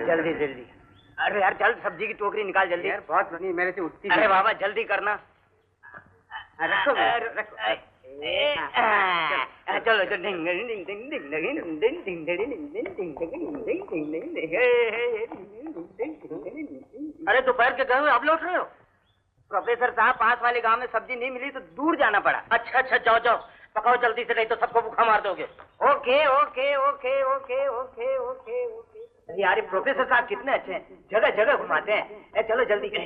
जल्दी जल्दी। अरे यार चल, सब्जी की टोकरी निकाल जल्दी। यार बहुत बनी, मेरे से उठती। अरे बाबा जल्दी करना। रखो रखो। चलो अरे दोपहर के गए आप लौट रहे हो? प्रोफेसर साहब, पास वाले गांव में सब्जी नहीं मिली तो दूर जाना पड़ा। अच्छा अच्छा, जाओ जाओ, पकाओ जल्दी से, नहीं तो सबको भूखा मार दोगे। Okay okay okay okay okay okay okay. अरे यार प्रोफेसर साहब कितने अच्छे हैं, जगह जगह घुमाते हैं। चलो जल्दी कि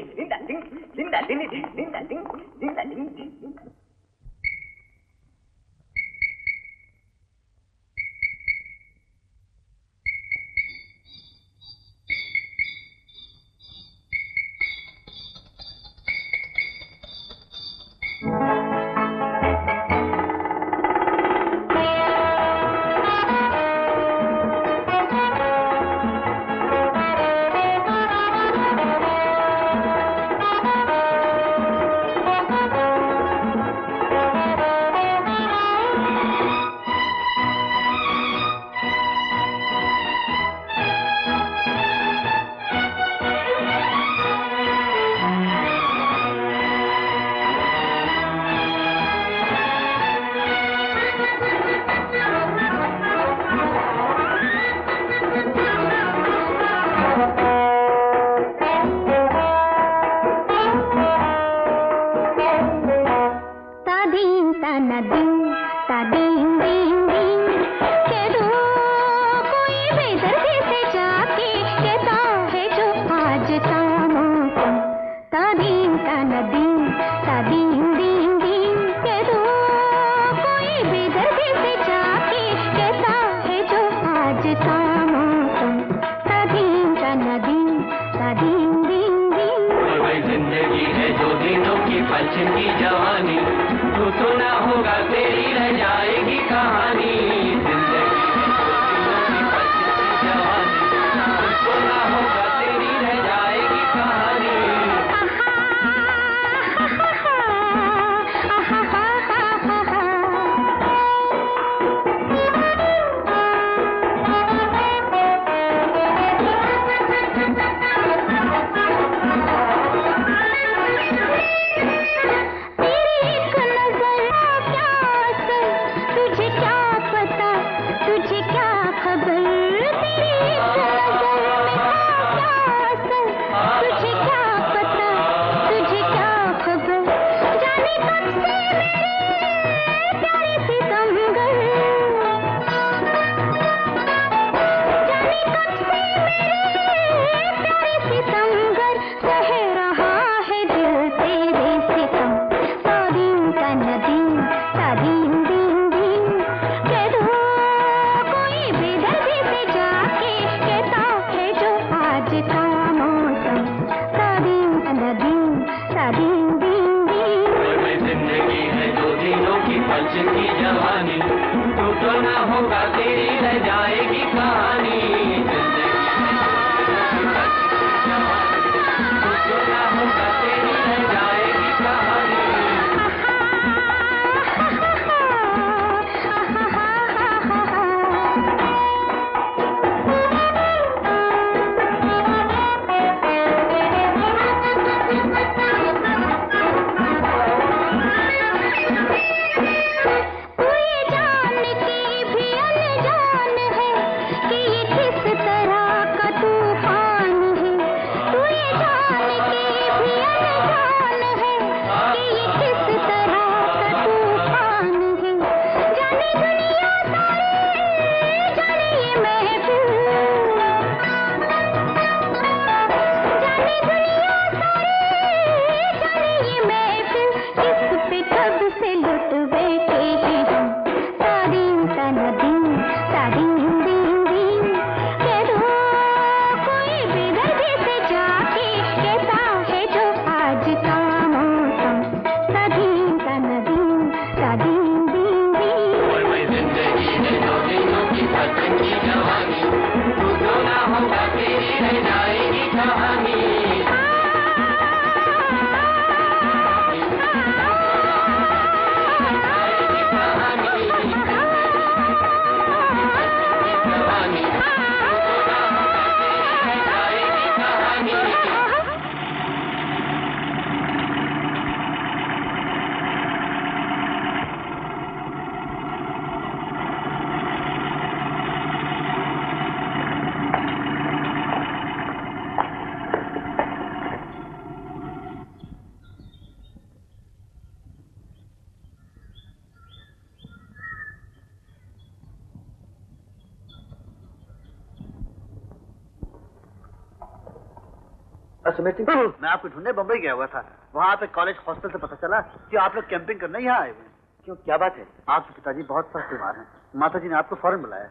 सुमेर सिंह, मैं आपको ढूंढने बम्बई गया हुआ था। वहाँ पे कॉलेज हॉस्टल से पता चला कि आप लोग कैंपिंग करने यहाँ आए हुए हैं। क्यों, क्या बात है? आपके पिताजी बहुत सख्त बीमार हैं। माता जी ने आपको फौरन बुलाया।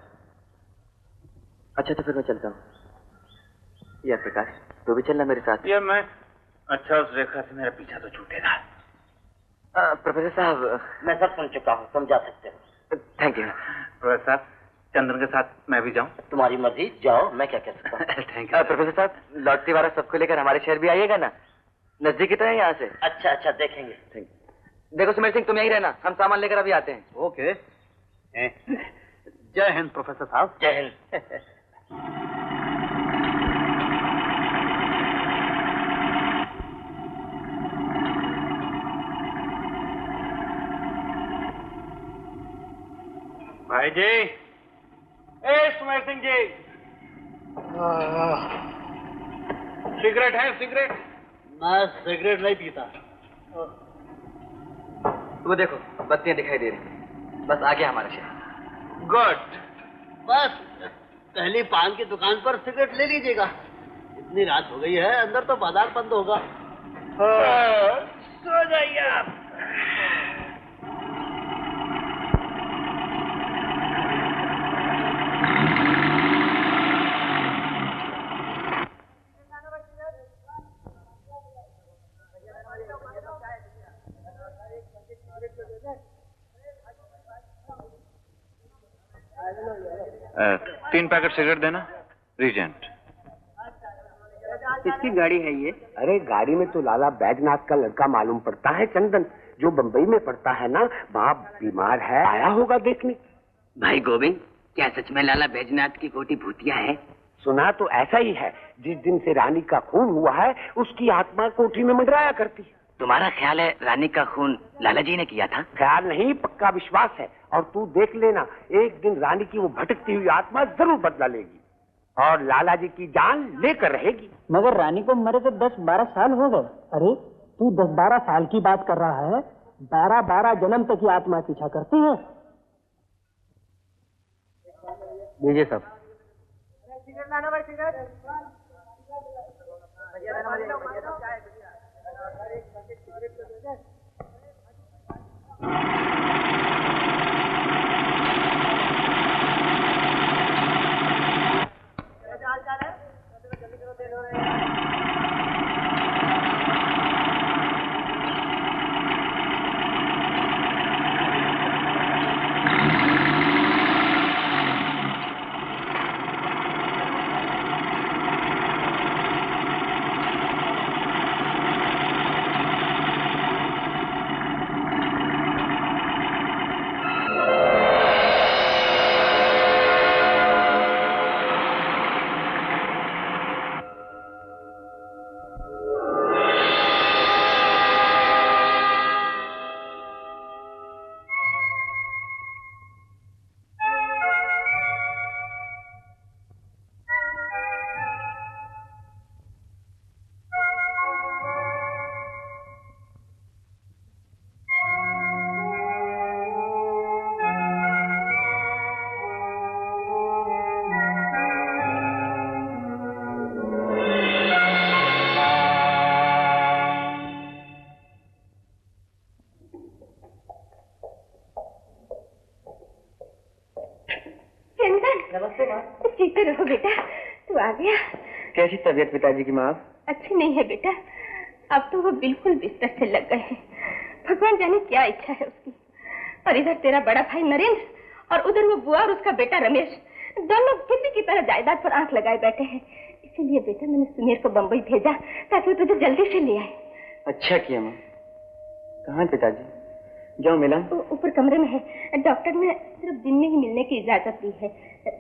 अच्छा, तो फिर मैं चलता हूँ। यार प्रकाश, तू भी चलना मेरे साथ। ये मैं अच्छा, उस रेखा से मेरा पीछा तो छूटेगा। प्रोफेसर साहब, मैं सब सुन चुका हूँ, तुम जा सकते हो। Thank you. प्रोफेसर साहब, चंदन के साथ मैं भी जाऊँ? तुम्हारी मर्जी, जाओ, मैं क्या कह सकता हूँ। Thank you. प्रोफेसर साहब, लौटती बार सबको लेकर हमारे शहर भी आइएगा ना, नजदीक ही तो है यहाँ से। अच्छा अच्छा, देखेंगे। Thank you. देखो सुमेर सिंह, तुम यहीं रहना, हम सामान लेकर अभी आते हैं। ओके। जय हिंद प्रोफेसर साहब। जय हिंद। भाई जी, सुमेर सिंह जी, सिगरेट है? सिगरेट? मैं सिगरेट नहीं पीता। वो देखो, बत्तियां दिखाई दे रही, बस आ गया हमारा शहर। गुड। बस पहली पान की दुकान पर सिगरेट ले लीजिएगा। इतनी रात हो गई है, अंदर तो बाजार बंद होगा। सो जाइए आप। तीन पैकेट सिगरेट देना, रीजेंट। किसकी गाड़ी है ये? अरे गाड़ी में तो लाला बैजनाथ का लड़का मालूम पड़ता है, चंदन, जो बंबई में पड़ता है ना, वहाँ बीमार है, आया होगा देखने। भाई गोविंद, क्या सच में लाला बैजनाथ की कोठी भूतिया है? सुना तो ऐसा ही है। जिस दिन से रानी का खून हुआ है, उसकी आत्मा कोठी में मंडराया करती है। तुम्हारा ख्याल है रानी का खून लाला जी ने किया था? ख्याल नहीं, पक्का विश्वास है। और तू देख लेना, एक दिन रानी की वो भटकती हुई आत्मा जरूर बदला लेगी और लाला जी की जान लेकर रहेगी। मगर रानी को मरे तो 10-12 साल हो गए। अरे तू 10-12 साल की बात कर रहा है, 12-12 जन्म तक की आत्मा पीछा करती है। दीजिए सब। जीते रहो बेटा, तू आ गया। कैसी तबीयत पिताजी की माँ? अच्छी नहीं है बेटा, अब तो वो बिल्कुल बिस्तर से लग गए हैं। भगवान जाने क्या इच्छा है उसकी। और इधर तेरा बड़ा भाई नरेंद्र और उधर वो बुआ और उसका बेटा रमेश, दोनों किसी की तरह जायदाद पर आंख लगाए बैठे हैं। इसीलिए बेटा मैंने सुमेर को बंबई भेजा ताकि वो तुझे जल्दी से ले आए। अच्छा किया माँ। कहाँ पिताजी? जाओ मिला। ऊपर कमरे में है। डॉक्टर ने सिर्फ दिन में ही मिलने की इजाजत दी है।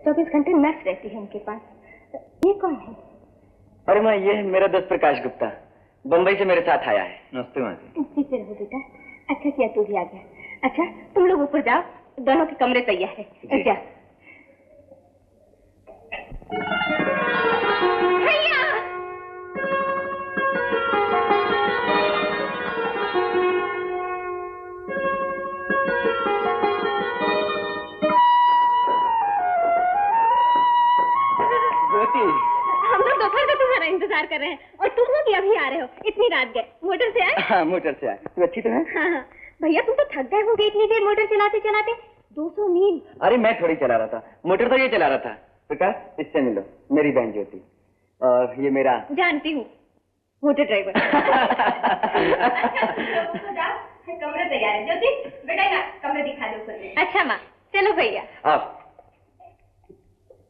24 घंटे नर्स रहती है उनके पास। ये कौन है? अरे माँ, ये है मेरा दोस्त प्रकाश गुप्ता, बम्बई से मेरे साथ आया है। नमस्ते माँ जी। जीते रहो बेटा, अच्छा किया तू भी आ गया। अच्छा तुम लोग ऊपर जाओ, दोनों के कमरे तैयार है। जा। हम लोग दोपहर से तुम्हारा इंतजार कर रहे हैं और तुम लोग अभी आ रहे हो। इतनी रात गए। मोटर से आए? हाँ, मोटर से आए। तू अच्छी तो है? हाँ। भैया तुम तो थक गए होंगे इतनी देर मोटर चलाते चलाते। 200 मील। अरे मैं थोड़ी चला रहा था, मोटर तो ये चला रहा था। प्रकाश, इससे मिलो, मेरी बहन ज्योति, और ये मेरा। जानती हूँ, मोटर ड्राइवर। कमरा तैयार है। ज्योति बेटा कमरा दिखा दो। अच्छा माँ, चलो भैया। आप?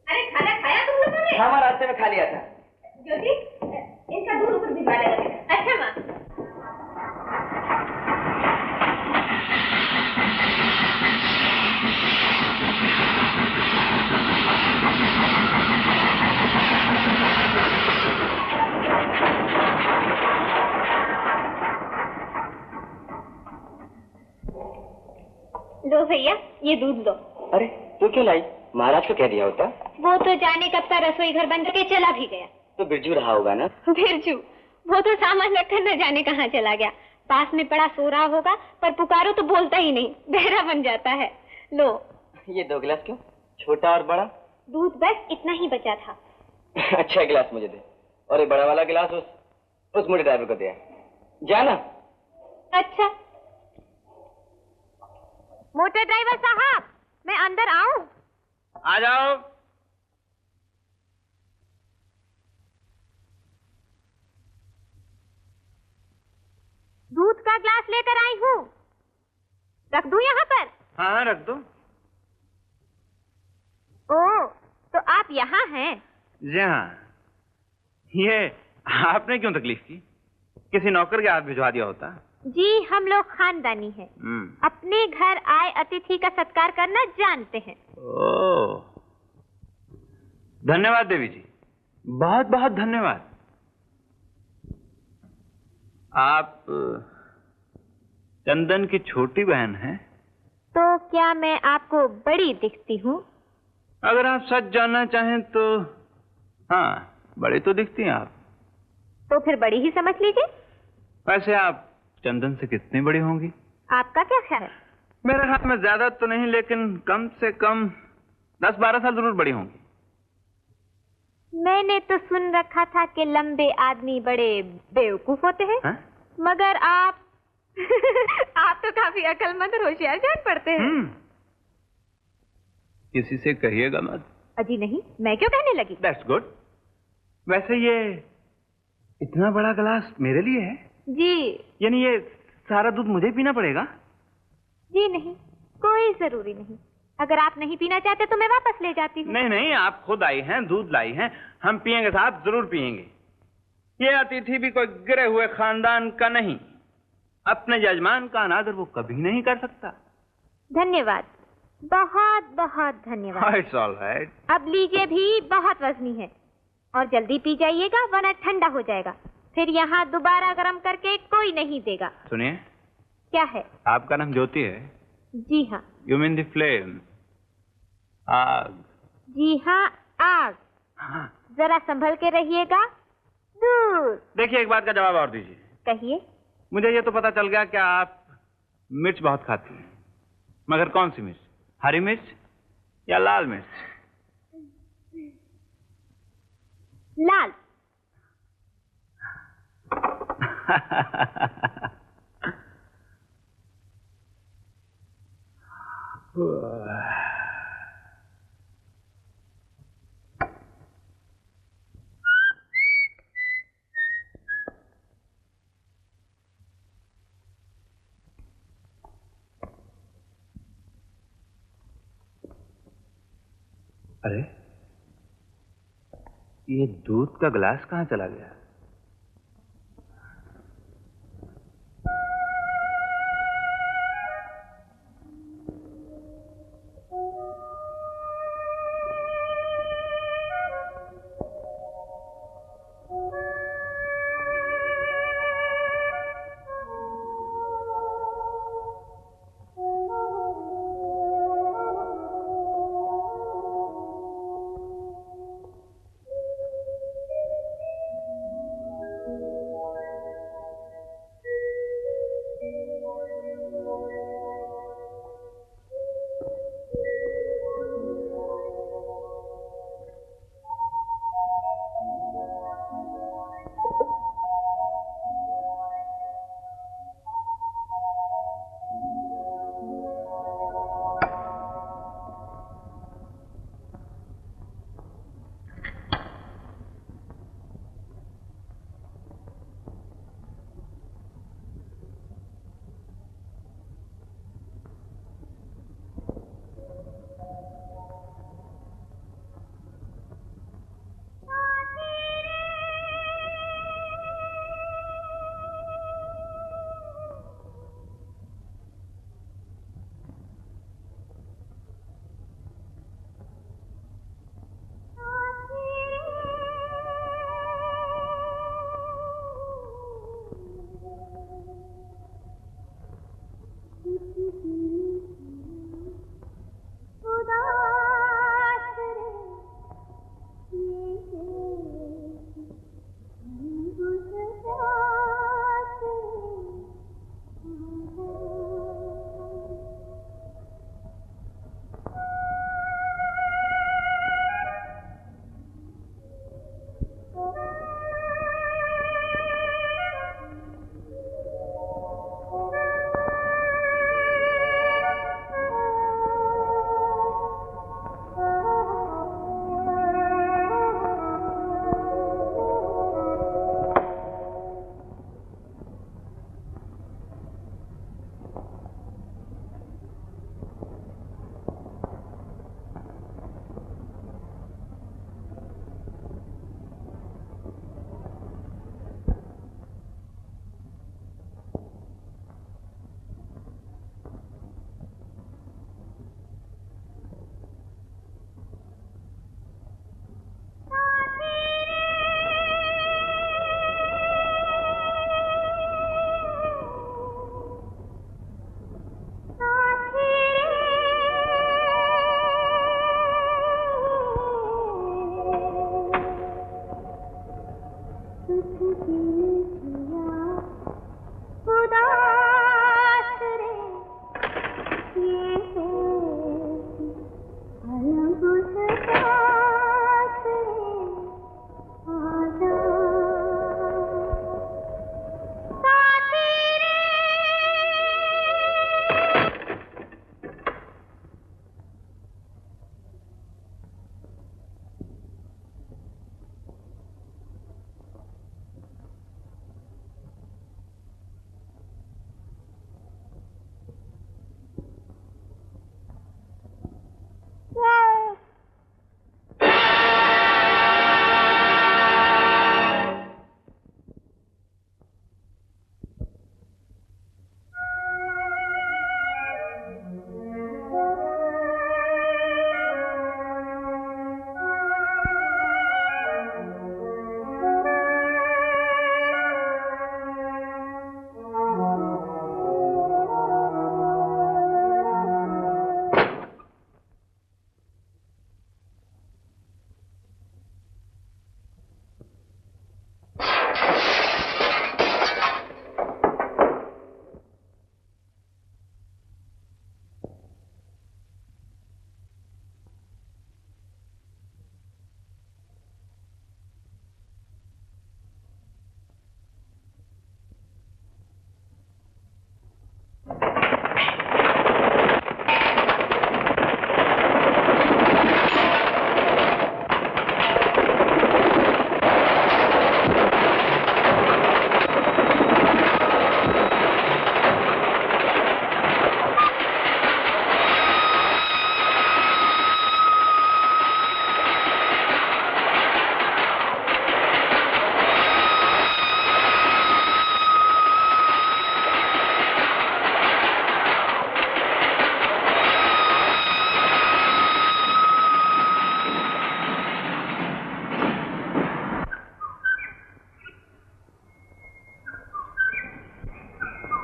अरे खाना खाया तुम लोगों ने? हाँ, रास्ते में खा लिया था। ज्योति इनका दूध ऊपर भिजवा देना। अच्छा माँ। लो भैया, ये दूध लो। अरे तू क्यों लाई? महाराज को कह दिया होता। वो तो जाने कब का रसोई घर बन के चला भी गया। तो बिरजू रहा होगा ना? बिरजू? वो तो सामान रखकर न जाने कहाँ चला गया। पास में पड़ा सो रहा होगा, पर पुकारो तो बोलता ही नहीं, बहरा बन जाता है। लो। ये 2 गिलास क्यों? छोटा और बड़ा? दूध बस इतना ही बचा था। अच्छा गिलास मुझे दे, और ये बड़ा वाला गिलास उस मोटे ड्राइवर को दे। जाना। अच्छा। मोटर ड्राइवर साहब, मैं अंदर आऊं? आ जाओ। दूध का ग्लास लेकर आई हूँ, रख दूं यहाँ पर? हाँ, रख दो। ओ, तो आप यहाँ हैं? जी हाँ। ये आपने क्यों तकलीफ की? किसी नौकर के हाथ भिजवा दिया होता। जी, हम लोग खानदानी हैं। अपने घर आए अतिथि का सत्कार करना जानते हैं। ओह, धन्यवाद देवी जी, बहुत बहुत धन्यवाद। आप चंदन की छोटी बहन हैं? तो क्या मैं आपको बड़ी दिखती हूँ? अगर आप सच जानना चाहें तो हाँ, बड़ी तो दिखती हैं आप। तो फिर बड़ी ही समझ लीजिए। वैसे आप चंदन से कितनी बड़ी होंगी? आपका क्या ख्याल है? मेरे ख्याल में ज्यादा तो नहीं, लेकिन कम से कम 10-12 साल जरूर बड़ी होंगी। मैंने तो सुन रखा था कि लंबे आदमी बड़े बेवकूफ होते हैं। है? मगर आप आप तो काफी अक्लमंद और होशियार जान पड़ते हैं। किसी से कहिएगा मत। अजी नहीं, मैं क्यों कहने लगी? That's good। वैसे ये इतना बड़ा गिलास मेरे लिए है? जी। यानी ये सारा दूध मुझे पीना पड़ेगा? जी नहीं, कोई जरूरी नहीं। अगर आप नहीं पीना चाहते तो मैं वापस ले जाती हूँ। नहीं नहीं, आप खुद आई हैं, दूध लाई हैं, हम पिएंगे साहब, जरूर पिएंगे। ये अतिथि भी कोई गिरे हुए खानदान का नहीं, अपने यजमान का अनादर वो कभी नहीं कर सकता। धन्यवाद, बहुत बहुत धन्यवाद। It's all right। अब लीजिए भी, बहुत वजनी है, और जल्दी पी जाइएगा वरना ठंडा हो जाएगा। फिर यहाँ दोबारा गर्म करके कोई नहीं देगा। सुनिए। क्या है? आपका नाम ज्योति है? जी हाँ। You mean the flame? आग। जी हाँ, आग। हाँ। जरा संभल के रहिएगा। दूर। देखिए, एक बात का जवाब और दीजिए। कहिए। मुझे ये तो पता चल गया कि आप मिर्च बहुत खाती हैं, मगर कौन सी मिर्च? हरी मिर्च या लाल मिर्च? लाल। अरे, ये दूध का गिलास कहाँ चला गया?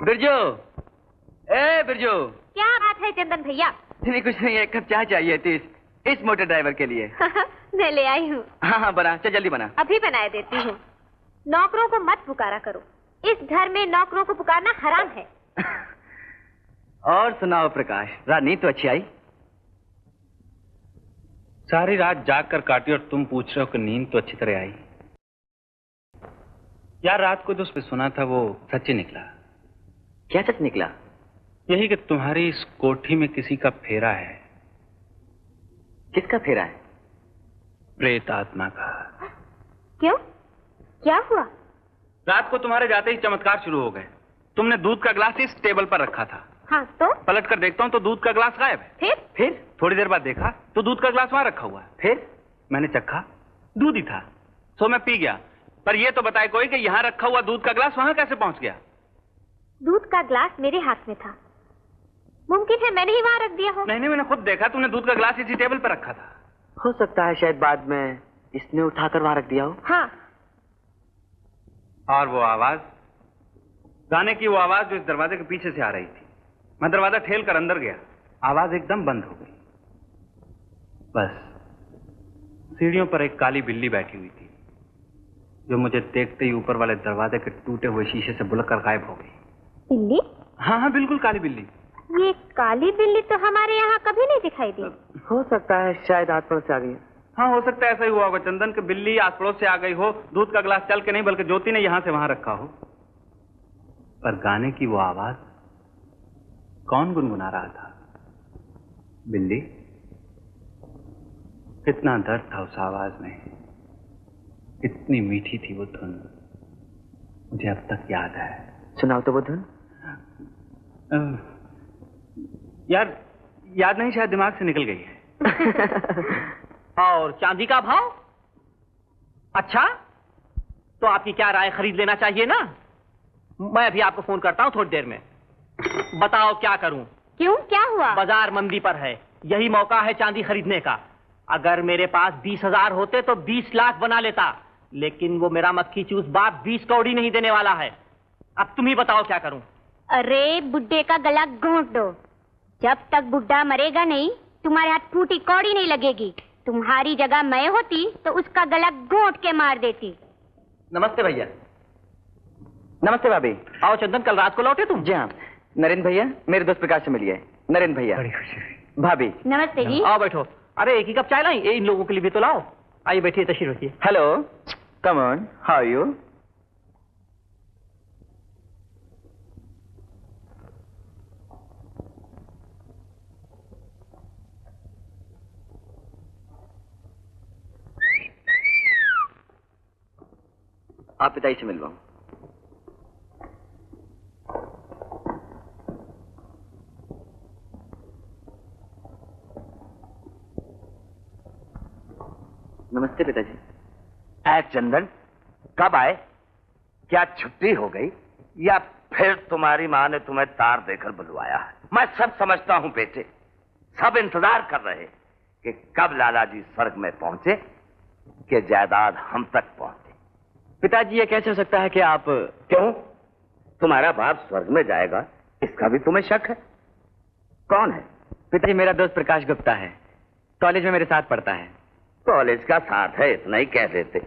बिरजू, ए बिरजू। क्या बात है चंदन भैया? नहीं कुछ नहीं, एक कप चाय चाहिए थी इस मोटर ड्राइवर के लिए। मैं ले आई हूँ। हाँ बना, चल जल्दी बना। अभी बनाए देती हूँ। नौकरों को मत पुकारा करो, इस घर में नौकरों को पुकारना हराम है। और सुनाओ प्रकाश, रात नींद तो अच्छी आई? सारी रात जाग कर काटी और तुम पूछ रहे हो कि नींद तो अच्छी तरह आई। यार रात को जो उसने सुना था वो सच ही निकला। क्या सच निकला? यही कि तुम्हारी इस कोठी में किसी का फेरा है। किसका फेरा है? प्रेत आत्मा का। क्यों, क्या हुआ? रात को तुम्हारे जाते ही चमत्कार शुरू हो गए। तुमने दूध का गिलास इस टेबल पर रखा था। हाँ तो? पलट कर देखता हूँ तो दूध का गिलास गायब है। फिर थोड़ी देर बाद देखा तो दूध का गिलास वहां रखा हुआ है। फिर मैंने चखा, दूध ही था, सो मैं पी गया। पर यह तो बताए कोई कि यहाँ रखा हुआ दूध का गिलास वहां कैसे पहुंच गया? दूध का ग्लास मेरे हाथ में था, मुमकिन है मैंने ही वहां रख दिया हो। नहीं, मैंने खुद देखा, तुमने दूध का गिलास इसी टेबल पर रखा था। हो सकता है शायद बाद में इसने उठाकर वहां रख दिया हो। हाँ। और वो आवाज, गाने की वो आवाज जो इस दरवाजे के पीछे से आ रही थी। मैं दरवाजा ठेल कर अंदर गया, आवाज एकदम बंद हो गई। बस सीढ़ियों पर एक काली बिल्ली बैठी हुई थी, जो मुझे देखते ही ऊपर वाले दरवाजे के टूटे हुए शीशे से बुलक कर गायब हो गई। बिल्ली? हाँ हाँ बिल्कुल काली बिल्ली। ये काली बिल्ली तो हमारे यहाँ कभी नहीं दिखाई दी। हो सकता है शायद आस पड़ोस से आ गई। हाँ हो सकता है ऐसा ही हुआ होगा चंदन, कि बिल्ली आस पड़ोस से आ गई हो, दूध का गिलास चल के नहीं बल्कि ज्योति ने यहां से वहां रखा हो। पर गाने की वो आवाज कौन गुनगुना रहा था? बिल्ली? कितना दर्द था उस आवाज में, कितनी मीठी थी वो धुन, मुझे अब तक याद है। सुनाओ तो वो धुन। यार याद नहीं, शायद दिमाग से निकल गई है। और चांदी का भाव? अच्छा, तो आपकी क्या राय, खरीद लेना चाहिए ना? मैं अभी आपको फोन करता हूँ थोड़ी देर में। बताओ क्या करूं? क्यों, क्या हुआ? बाजार मंदी पर है, यही मौका है चांदी खरीदने का। अगर मेरे पास 20,000 होते तो 20 लाख बना लेता, लेकिन वो मेरा मक्खी चूस बाप 20 कौड़ी नहीं देने वाला है। अब तुम ही बताओ क्या करूं? अरे बुड्ढे का गला घोंट दो, जब तक बुड्ढा मरेगा नहीं तुम्हारे हाथ फूटी कौड़ी नहीं लगेगी। तुम्हारी जगह मैं होती तो उसका गला घोंट के मार देती। नमस्ते भैया। नमस्ते भाभी। आओ चंदन, कल रात को लौटे तुम? जी हाँ। नरेंद्र भैया मेरे दोस्त प्रकाश से मिलिए। नरेंद्र भैया। बड़ी खुशी हुई। भाभी। नमस्ते जी। आओ बैठो। अरे एक ही कप चाय लाई, इन लोगों के लिए भी तो लाओ। आइए बैठिए, तशरीफ रखिए। Hello, come on, how are you? आप पिताजी से मिलवाऊं। नमस्ते पिताजी। चंदन, कब आए? क्या छुट्टी हो गई या फिर तुम्हारी माँ ने तुम्हें तार देकर बुलवाया है? मैं सब समझता हूँ बेटे, सब इंतजार कर रहे कि कब लाला जी स्वर्ग में पहुंचे कि जायदाद हम तक पहुंचे। पिताजी ये कैसे हो सकता है कि आप... क्यों? तुम्हारा बाप स्वर्ग में जाएगा इसका भी तुम्हें शक है? कौन है? पिताजी मेरा दोस्त प्रकाश गुप्ता है, कॉलेज में मेरे साथ पढ़ता है। कॉलेज का साथ है इतना ही कह देते,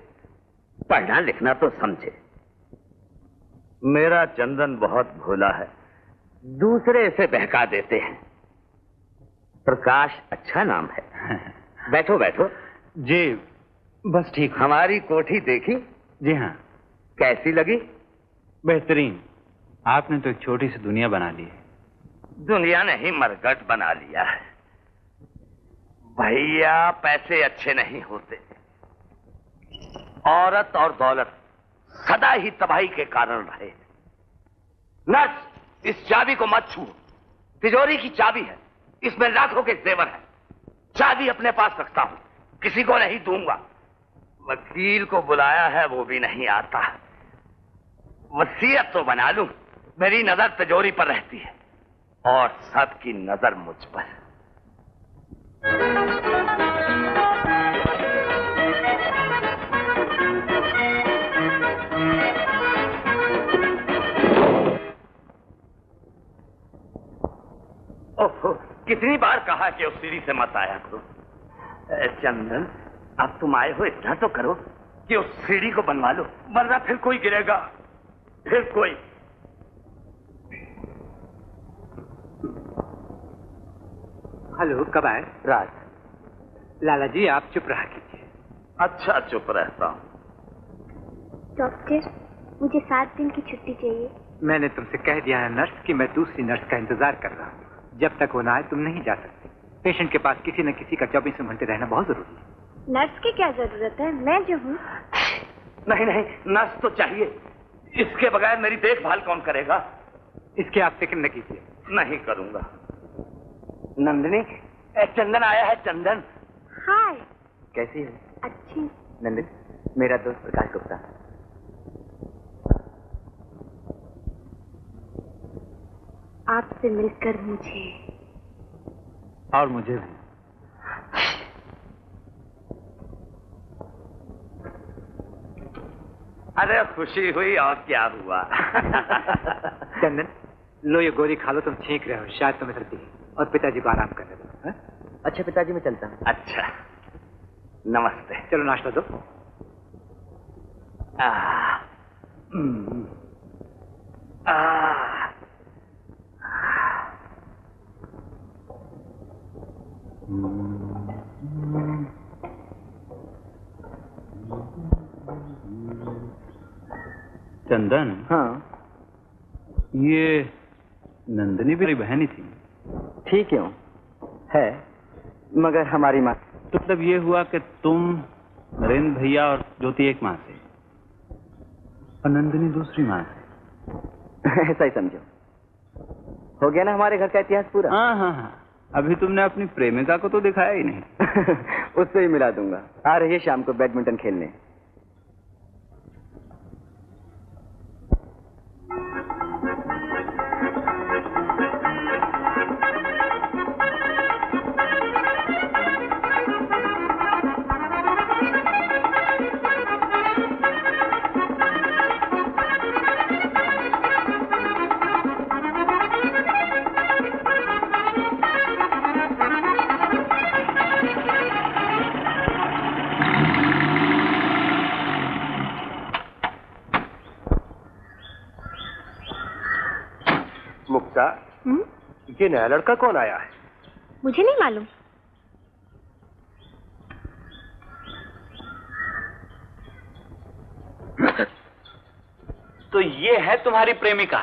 पढ़ना लिखना तो समझे। मेरा चंदन बहुत भोला है, दूसरे इसे बहका देते हैं। प्रकाश अच्छा नाम है। बैठो बैठो। जी बस ठीक। हमारी कोठी देखी? जी हाँ। कैसी लगी? बेहतरीन। आपने तो एक छोटी सी दुनिया बना ली है। दुनिया नहीं, मरगट बना लिया है। भैया पैसे अच्छे नहीं होते, औरत और दौलत सदा ही तबाही के कारण रहे। नर्स, इस चाबी को मत छू, तिजोरी की चाबी है, इसमें लाखों के जेवर है। चाबी अपने पास रखता हूं, किसी को नहीं दूंगा। वकील को बुलाया है, वो भी नहीं आता। वसीयत तो बना लूं, मेरी नजर तिजोरी पर रहती है और सबकी नजर मुझ पर। ओहो, कितनी बार कहा कि उस सीढ़ी से मत आया करो। चंदन, अब तुम आए हो, इतना तो करो कि उस सीढ़ी को बनवा लो, वरना फिर कोई गिरेगा, फिर कोई। हेलो, कब आए? रात। लाला जी आप चुप रहा कीजिए। अच्छा, चुप रहता हूं। डॉक्टर, मुझे 7 दिन की छुट्टी चाहिए। मैंने तुमसे कह दिया है नर्स कि मैं दूसरी नर्स का इंतजार कर रहा हूँ। जब तक वो ना आए तुम नहीं जा सकते। पेशेंट के पास किसी न किसी का 24 घंटे रहना बहुत जरूरी है। नर्स की क्या जरूरत है, मैं जो हूँ। नहीं नहीं, नर्स तो चाहिए, इसके बगैर मेरी देखभाल कौन करेगा? इसकी आप फिक्र न कीजिए। नहीं करूंगा। नंदिनी, चंदन आया है। चंदन। हाय। कैसी है? अच्छी। नंदिनी, मेरा दोस्त प्रकाश गुप्ता। आपसे मिलकर मुझे और मुझे भी। अरे खुशी हुई, और क्या हुआ? चंदन, लो ये गोली खा लो, तुम छींक रहे हो, शायद तुम्हें सर्दी है। और पिताजी को आराम करने दो। अच्छा पिताजी, मैं चलता हूँ। अच्छा, नमस्ते। चलो नाश्ता दो। चंदन। हाँ। ये नंदिनी मेरी बहन ही थी। ठीक क्यों है, मगर हमारी माँ। मतलब ये हुआ कि तुम नरेंद्र भैया और ज्योति एक माँ से और नंदिनी दूसरी माँ से। ऐसा ही समझो। हो गया ना हमारे घर का इतिहास पूरा। हाँ हाँ हाँ। अभी तुमने अपनी प्रेमिका को तो दिखाया ही नहीं। उससे ही मिला दूंगा। आ रही है शाम को बैडमिंटन खेलने। मुक्ता, ये नया लड़का कौन आया है? मुझे नहीं मालूम। तो ये है तुम्हारी प्रेमिका?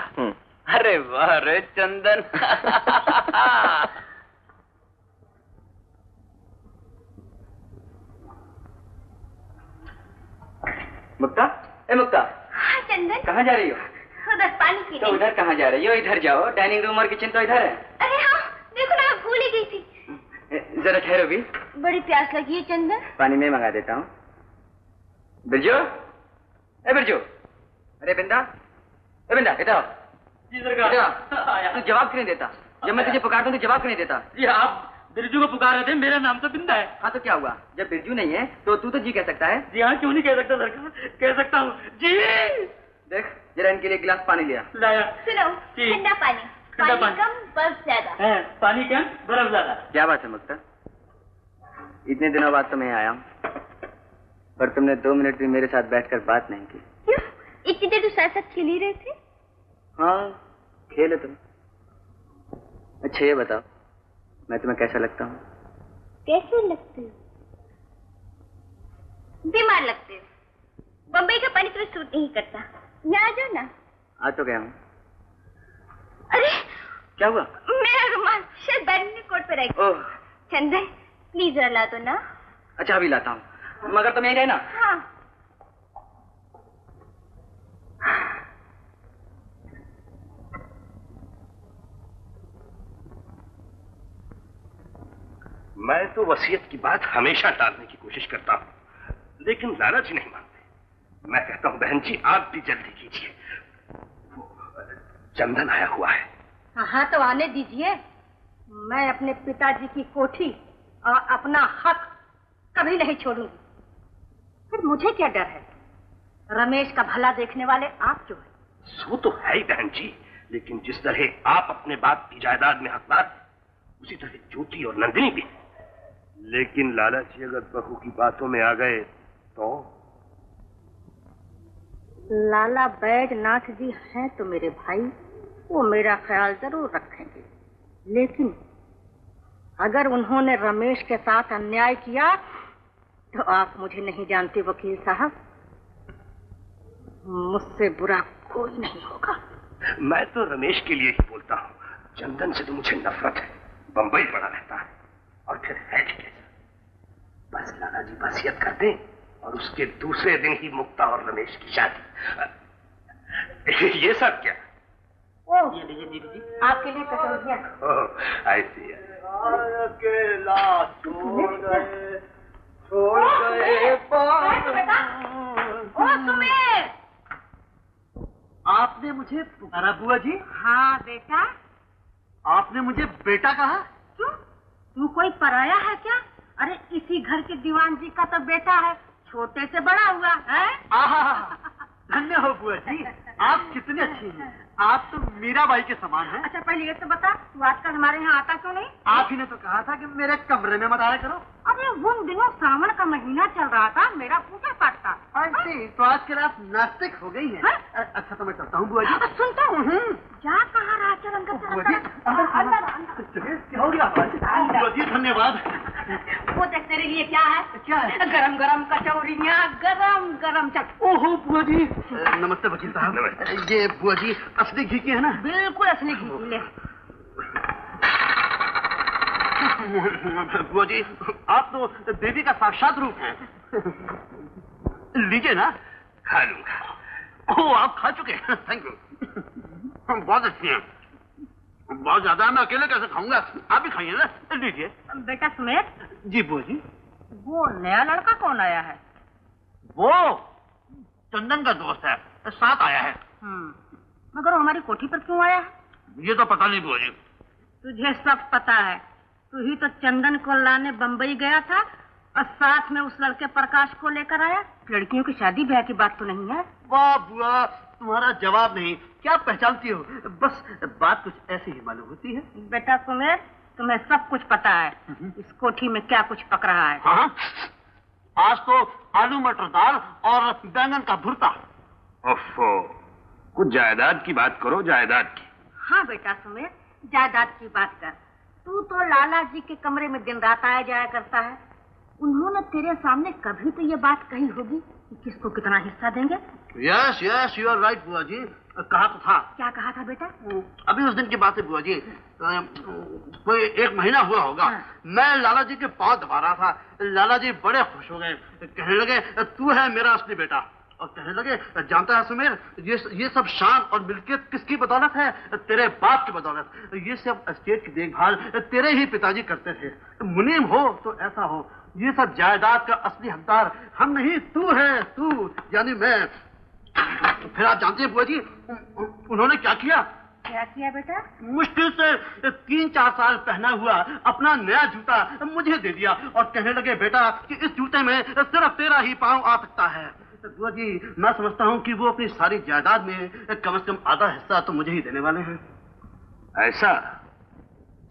अरे वाह रे चंदन। मुक्ता, ए मुक्ता। हाँ चंदन। कहाँ जा रही हो? उधर पानी पीने। तो उधर कहाँ जा रही हो? इधर जाओ, डाइनिंग रूम और किचन तो इधर है। अरे हाँ, देखो ना, मैं भूल ही गई थी। जरा ठहरो भी। बड़ी प्यास लगी है चंदन। पानी में मंगा देता हूँ। बिरजू, ए बिरजू। अरे बिंदा, ए बिंदा, इधर आओ। जी सरकार। तू जवाब क्यों नहीं देता? जब मैं तुझे पुकारता हूँ तो जवाब क्यों नहीं देता? जी आप बिरजू को पुकार रहे थे, मेरा नाम तो बिंदा है। हाँ तो क्या हुआ? जब बिरजू नहीं है तो तू तो जी कह सकता है। जी हाँ, क्यों नहीं कह सकता सरकार, कह सकता हूँ जी। देख जरा इनके लिए गिलास पानी लिया। लाया। सुनो, ठंडा पानी। ठंडा पानी कम, बर्फ ज्यादा। पानी कम, बर्फ ज्यादा। क्या बात है मुक्ता, इतने दिनों बाद तो मैं आया हूँ, पर तुमने 2 मिनट भी मेरे साथ बैठकर बात नहीं की। क्यों? इतनी देर तो साथ साथ खेल ही रहे थे। हाँ खेले तुम। अच्छा ये बताओ, मैं तुम्हें कैसा लगता हूँ? कैसे लगते हो? बीमार लगते हो। बम्बई का पानी तुम्हें सूट नहीं करता। यहाँ आ जाओ ना। आ तो गया हूँ। अरे क्या हुआ? मेरा रुमाल शायद बैडमिंटन कोर्ट पे रह गया। चंदन प्लीज जरा ला दो ना। अच्छा अभी लाता हूँ, मगर तुम यहीं रहे ना। हाँ। मैं तो वसीयत की बात हमेशा टालने की कोशिश करता हूँ, लेकिन लाला जी नहीं मानते। मैं कहता हूँ बहन जी आप भी जल्दी कीजिए, चंदन आया हुआ है। हाँ तो आने दीजिए। मैं अपने पिताजी की कोठी और अपना हक कभी नहीं छोड़ूंगी। फिर मुझे क्या डर है? रमेश का भला देखने वाले आप जो है। सो तो है ही बहन जी, लेकिन जिस तरह आप अपने बाप की जायदाद में हकदार उसी तरह ज्योति और नंदिनी भी। लेकिन लाला जी अगर बहू की बातों में आ गए तो? लाला बैजनाथ जी हैं तो मेरे भाई, वो मेरा ख्याल जरूर रखेंगे। लेकिन अगर उन्होंने रमेश के साथ अन्याय किया तो आप मुझे नहीं जानते वकील साहब, मुझसे बुरा कोई नहीं होगा। मैं तो रमेश के लिए ही बोलता हूँ, चंदन से तो मुझे नफरत है। बंबई पड़ा रहता है और फिर है भी कैसा। बस लाला जी वसीयत कर दें और उसके दूसरे दिन ही मुक्ता और रमेश की शादी। ये सब क्या? ओह ये लीजिए दीदी जी, आपके लिए कटोरियां। ऐसी अकेला छोड़ गए आपने मुझे पुकारा बुआ जी? हाँ बेटा। आपने मुझे बेटा कहा? क्यों? तू कोई पराया है क्या? अरे इसी घर के दीवान जी का तो बेटा है, छोटे से बड़ा हुआ है। धन्य हो बुआ जी, आप कितनी अच्छी हैं। आप तो मीराबाई के समान हैं। अच्छा पहले ये तो बता, तू आजकल हमारे यहाँ आता क्यों नहीं? आप ही ने तो कहा था कि मेरे कमरे में मत आया करो। अरे उन दिनों सावन का महीना चल रहा था, मेरा पूजा पाठ था। ऐसे तो आजकल आप नास्तिक हो गई हैं। अच्छा तो मैं चलता हूँ बुआ जी। सुनता हूँ। जा कहाँ रहा? चल अंदर क्या हो गया बुआ जी? धन्यवाद। वो देख तेरे लिए क्या है? क्या है? गरम गरम कचौरियाँ, गरम गरम चट। ओहो बुआ जी। नमस्ते वकील साहब। ये बुआ जी असली घी की है ना? बिल्कुल असली घी की। ले बुआ जी आप तो देवी का साक्षात रूप है। लीजिए ना। खा लूंगा। ओह आप खा चुके हैं? थैंक यू, बहुत अच्छी हैं। बहुत ज्यादा मैं अकेले कैसे खाऊंगा? आप भी खाइए ना। लीजिए। बेटा सुमेर। जी बुआ जी। वो नया लड़का कौन आया है? वो चंदन का दोस्त है, साथ आया है। मगर वो हमारी कोठी पर क्यों आया है? ये तो पता नहीं बुआ जी। तुझे सब पता है, तू ही तो चंदन को लाने बंबई गया था और साथ में उस लड़के प्रकाश को लेकर आया। लड़कियों की शादी ब्याह की बात तो नहीं है? वाह बुआ, तुम्हारा जवाब नहीं, क्या पहचानती हो? बस बात कुछ ऐसी ही मालूम होती है। बेटा सुमेर, तुम्हें सब कुछ पता है इस कोठी में क्या कुछ पक रहा है। हाँ? आज तो आलू मटर दाल और बैंगन का भुर्ता। ओफो, कुछ जायदाद की बात करो, जायदाद की। हाँ बेटा सुमेर, जायदाद की बात कर। तू तो लाला जी के कमरे में दिन रात आया जाया करता है। उन्होंने तेरे सामने कभी तो ये बात कही होगी कि किसको कितना हिस्सा देंगे? Yes yes, you are right बुआ जी। कहा तो था। क्या कहा था बेटा? अभी उस दिन की बात है बुआ जी, कोई 1 महीना हुआ होगा। मैं लाला जी के पांव दबा रहा था। लाला जी बड़े खुश हो गए, कहने लगे तू है मेरा असली बेटा। और कहने लगे जानता है सुमेर, ये सब शान और मिल्कियत किसकी बदौलत है? तेरे बाप की बदौलत। ये सब एस्टेट की देखभाल तेरे ही पिताजी करते थे। मुनीम हो तो ऐसा हो, ये सब जायदाद का असली हकदार हम नहीं, तू है, तू यानी मैं। फिर आप जानते हैं बुआ जी उन्होंने क्या किया? क्या किया बेटा? मुश्किल से 3-4 साल पहना हुआ अपना नया जूता मुझे दे दिया और कहने लगे बेटा कि इस जूते में सिर्फ तेरा ही पांव आ सकता है। बुआ जी मैं समझता हूँ कि वो अपनी सारी जायदाद में कम से कम आधा हिस्सा तो मुझे ही देने वाले हैं। ऐसा?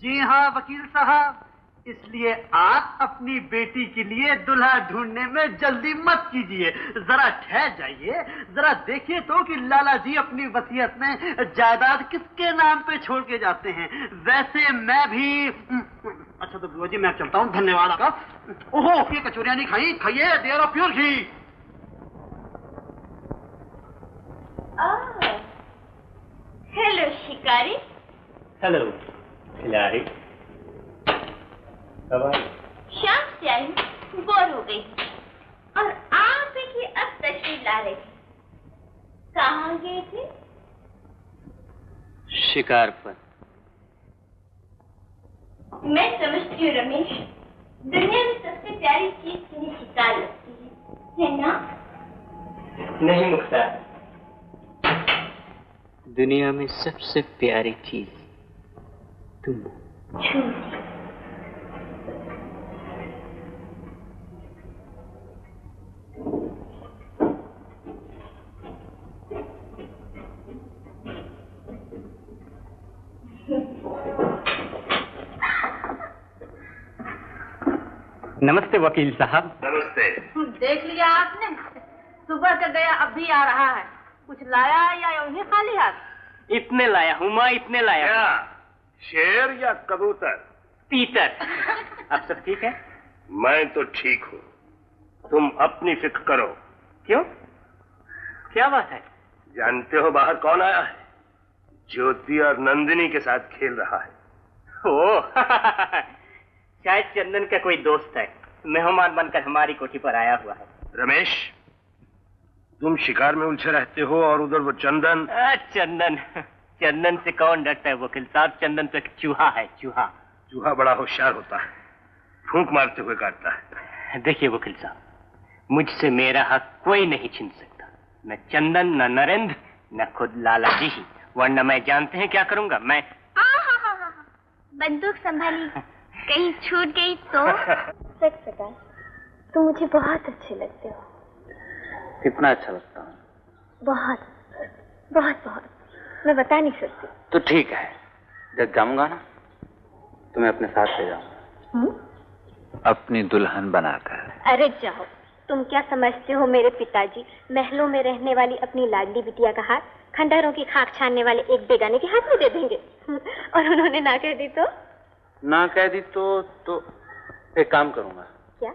जी हाँ वकील साहब, इसलिए आप अपनी बेटी के लिए दुल्हा ढूंढने में जल्दी मत कीजिए। जरा ठहर जाइए, जरा देखिए तो कि लाला जी अपनी वसीयत में जायदाद किसके नाम पे छोड़ के जाते हैं। वैसे मैं भी अच्छा तो बुआ जी मैं चलता हूँ, धन्यवाद आपका। ओहो ये कचौरियां नहीं खाई, खाइए, there of pure ghee. Hello शिकारी। हेलो खिलाड़ी। शाम से आई बोर हो गई और आप ही अब तशरीफ ला रहे थे। कहाँ गए थे? शिकार पर। मैं समझती हूँ रमेश, दुनिया में सबसे प्यारी चीज तुम्हें शिकार लगती है ना? नहीं मुख्तार, दुनिया में सबसे प्यारी चीज तुम। नमस्ते वकील साहब। नमस्ते। देख लिया आपने, सुबह का गया अब भी आ रहा है। कुछ लाया या यूं ही खाली हाथ? इतने लाया हूँ माँ, इतने लाया। क्या शेर या कबूतर? तीतर। अब सब ठीक है? मैं तो ठीक हूँ, तुम अपनी फिक्र करो। क्यों, क्या बात है? जानते हो बाहर कौन आया है? ज्योति और नंदिनी के साथ खेल रहा है। ओह शायद चंदन का कोई दोस्त है, मेहमान बनकर हमारी कोठी पर आया हुआ है। रमेश तुम शिकार में उलझे रहते हो और उधर वो चंदन। चंदन से कौन डरता है वकील साहब? चंदन तो एक चूहा है, चूहा। चूहा बड़ा होशियार होता है, फूंक मारते हुए काटता है। देखिए वकील साहब, मुझसे मेरा हक कोई नहीं छीन सकता, न चंदन, न नरेंद्र, न खुद लाला जी ही, वरना मैं जानते हैं क्या करूंगा मैं। बंदूक संभाली, कहीं छूट गई तो। सच प्रकाश, तुम मुझे बहुत अच्छे लगते हो। कितना अच्छा लगता हूँ? बहुत बहुत बहुत, मैं बता नहीं सकती। तो ठीक है, जब जाऊंगा ना तुम्हें अपने साथ ले जाऊंगा, अपनी दुल्हन बनाकर। अरे जाओ, तुम क्या समझते हो मेरे पिताजी महलों में रहने वाली अपनी लाडली बिटिया का हाथ खंडहरों की खाक छानने वाले एक बेगाने के हाथ में दे देंगे? और उन्होंने ना कह दी तो? ना कह दी तो एक काम करूंगा। क्या?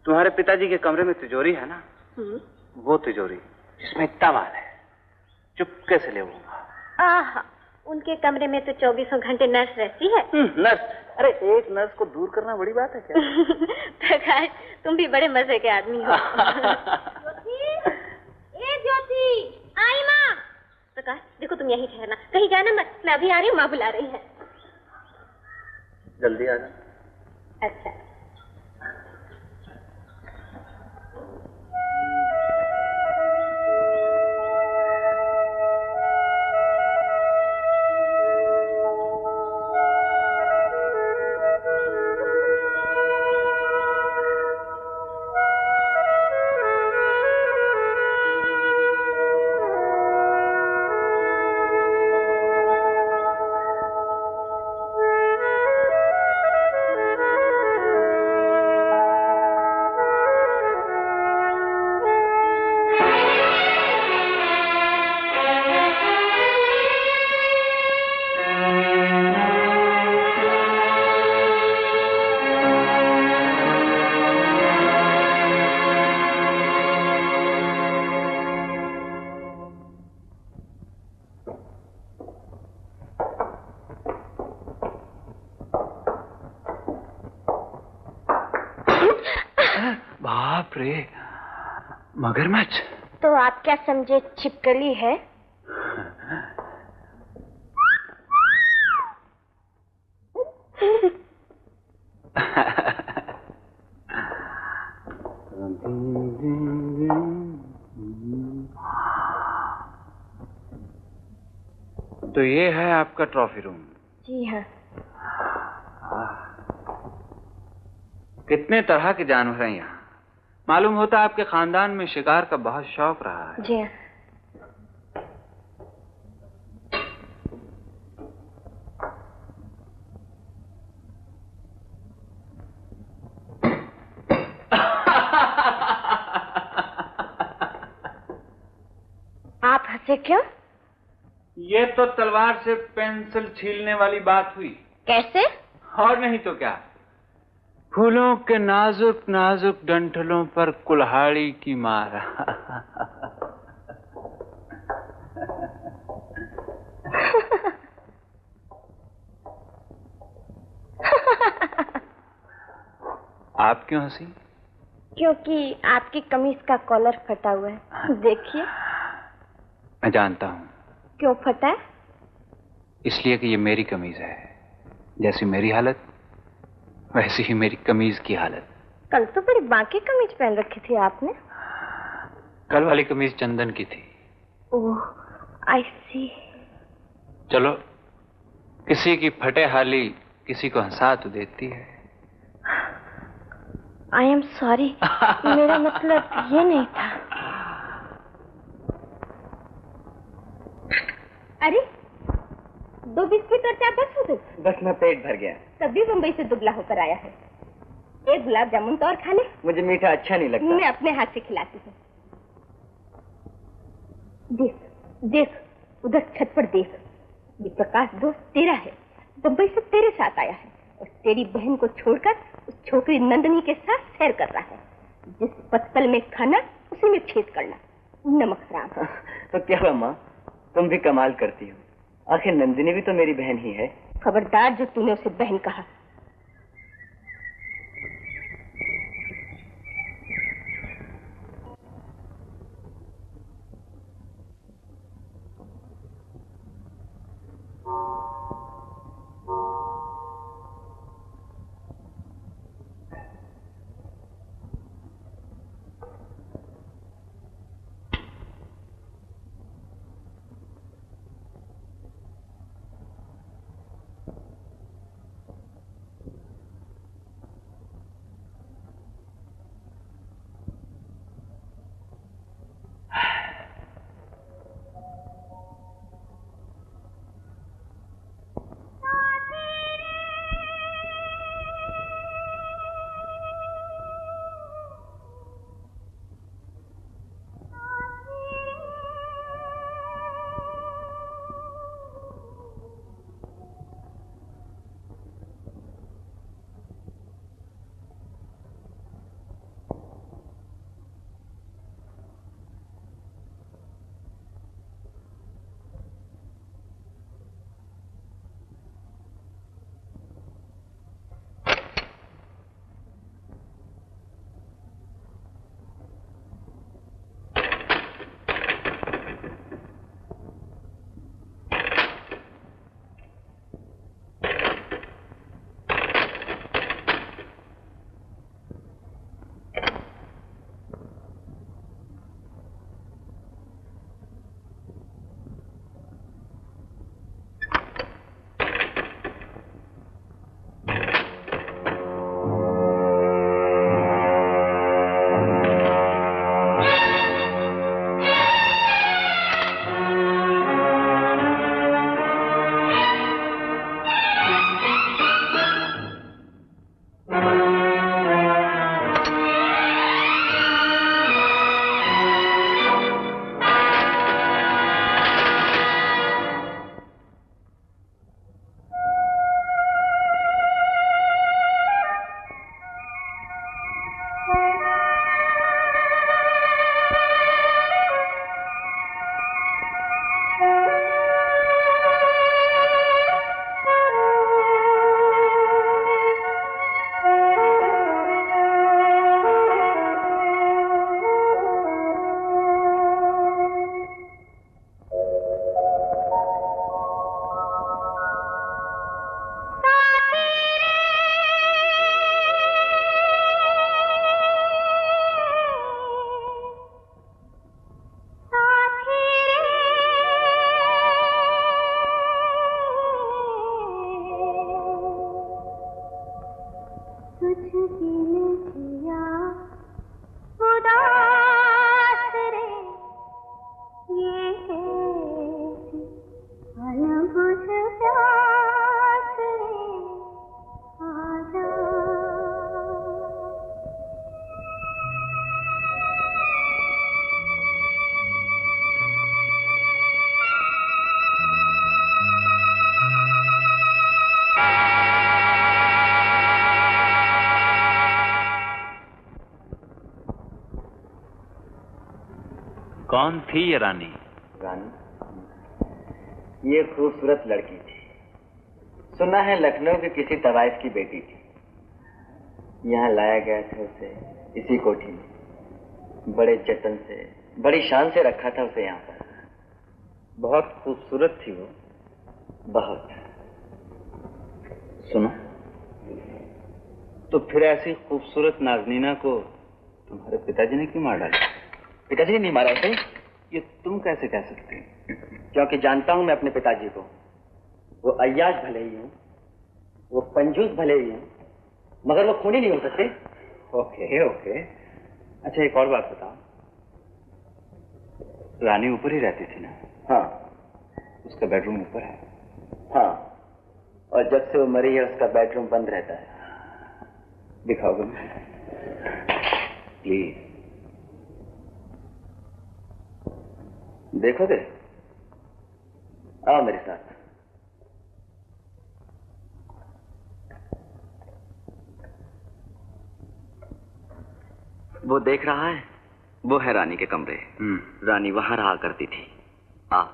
तुम्हारे पिताजी के कमरे में तिजोरी है ना, वो तिजोरी जिसमें इतना माल है, चुपके से ले लूंगा। आहा, उनके कमरे में तो 24 घंटे नर्स रहती है। नर्स? अरे एक नर्स को दूर करना बड़ी बात है क्या? प्रकाश, तुम भी बड़े मजे के आदमी हो। ज्योति, आई माँ। प्रकाश देखो, तुम यहीं ठहरना, कहीं जाना मत, मैं अभी आ रही हूँ, माँ बुला रही है। जल्दी आ जा। अच्छा। बाप रे, मगरमच्छ। तो आप क्या समझे छिपकली है? तो ये है आपका ट्रॉफी रूम? जी हाँ। कितने तरह के जानवर हैं यहाँ। मालूम होता आपके खानदान में शिकार का बहुत शौक रहा है। जी हाँ। आप हंसे क्यों? ये तो तलवार से पेंसिल छीलने वाली बात हुई। कैसे? और नहीं तो क्या, फूलों के नाजुक नाजुक डंठलों पर कुल्हाड़ी की मार। आप क्यों हंसी? क्योंकि आपकी कमीज का कॉलर फटा हुआ है। देखिए। मैं जानता हूँ। क्यों फटा है? इसलिए कि ये मेरी कमीज है। जैसी मेरी हालत वैसी ही मेरी कमीज की हालत। कल तो बड़ी बाकी कमीज पहन रखी थी आपने। कल वाली कमीज चंदन की थी। ओह, आई सी। चलो, किसी की फटे हाली किसी को हंसा तो देती है। आई एम सॉरी, मेरा मतलब ये नहीं था। अरे, 2 बिस्किट और 4 बस हो गए? बस मैं पेट भर गया। तभी बम्बई से दुबला होकर आया है। एक गुलाब जामुन तो और खा ले। मुझे मीठा अच्छा नहीं लगता। मैं अपने हाथ से खिलाती हूँ। देख देख, उधर छत पर देख। ये प्रकाश दोस्त तेरा है, बम्बई से तेरे साथ आया है और तेरी बहन को छोड़कर उस छोकरी नंदनी के साथ सैर कर रहा है। जिस पत्तल में खाना उसी में छेद करना, नमक हराम। तो क्या हुआ माँ, तुम भी कमाल करती हो। आखिर नंदिनी भी तो मेरी बहन ही है। खबरदार जो तूने उसे बहन कहा। कौन थी ये रानी? रानी, ये खूबसूरत लड़की थी। सुना है लखनऊ के किसी तवाइफ की बेटी थी। यहाँ लाया गया था उसे इसी कोठी में। बड़े जतन से, बड़ी शान से रखा था उसे यहाँ पर। बहुत खूबसूरत थी वो, बहुत। सुनो, तो फिर ऐसी खूबसूरत नाजनीना को तुम्हारे पिताजी ने क्यों मार डाला? पिताजी ने नहीं मारा उसे। ये तुम कैसे कह सकते हो? क्योंकि जानता हूं मैं अपने पिताजी को। वो अय्याश भले ही हूं, वो कंजूस भले ही हूं, मगर वो खूनी नहीं हो सकते। Okay okay. अच्छा, एक और बात बताओ, रानी ऊपर ही रहती थी ना? हाँ। उसका बेडरूम ऊपर है? हाँ, और जब से वो मरी है उसका बेडरूम बंद रहता है। दिखाओगे प्लीज? देखोगे? आओ मेरे साथ। वो देख रहा है, वो है रानी के कमरे। रानी वहां रहा करती थी। आ।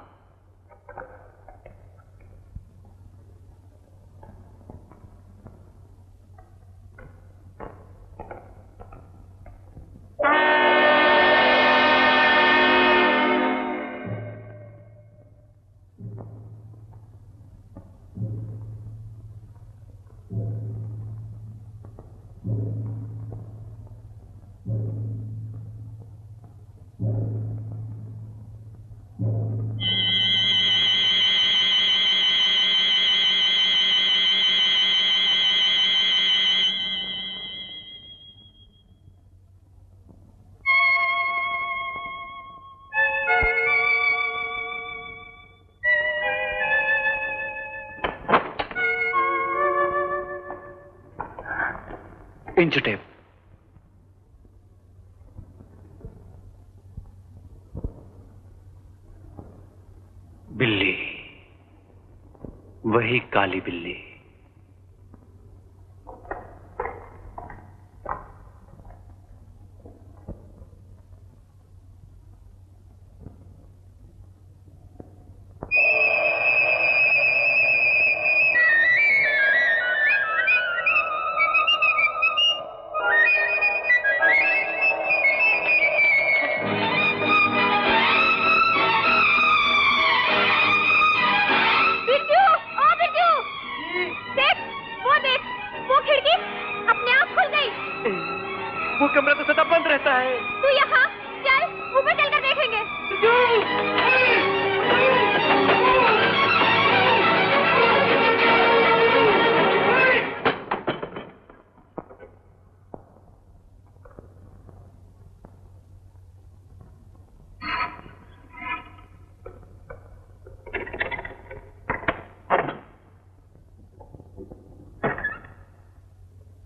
Inch tape. बिल्ली, वही काली बिल्ली।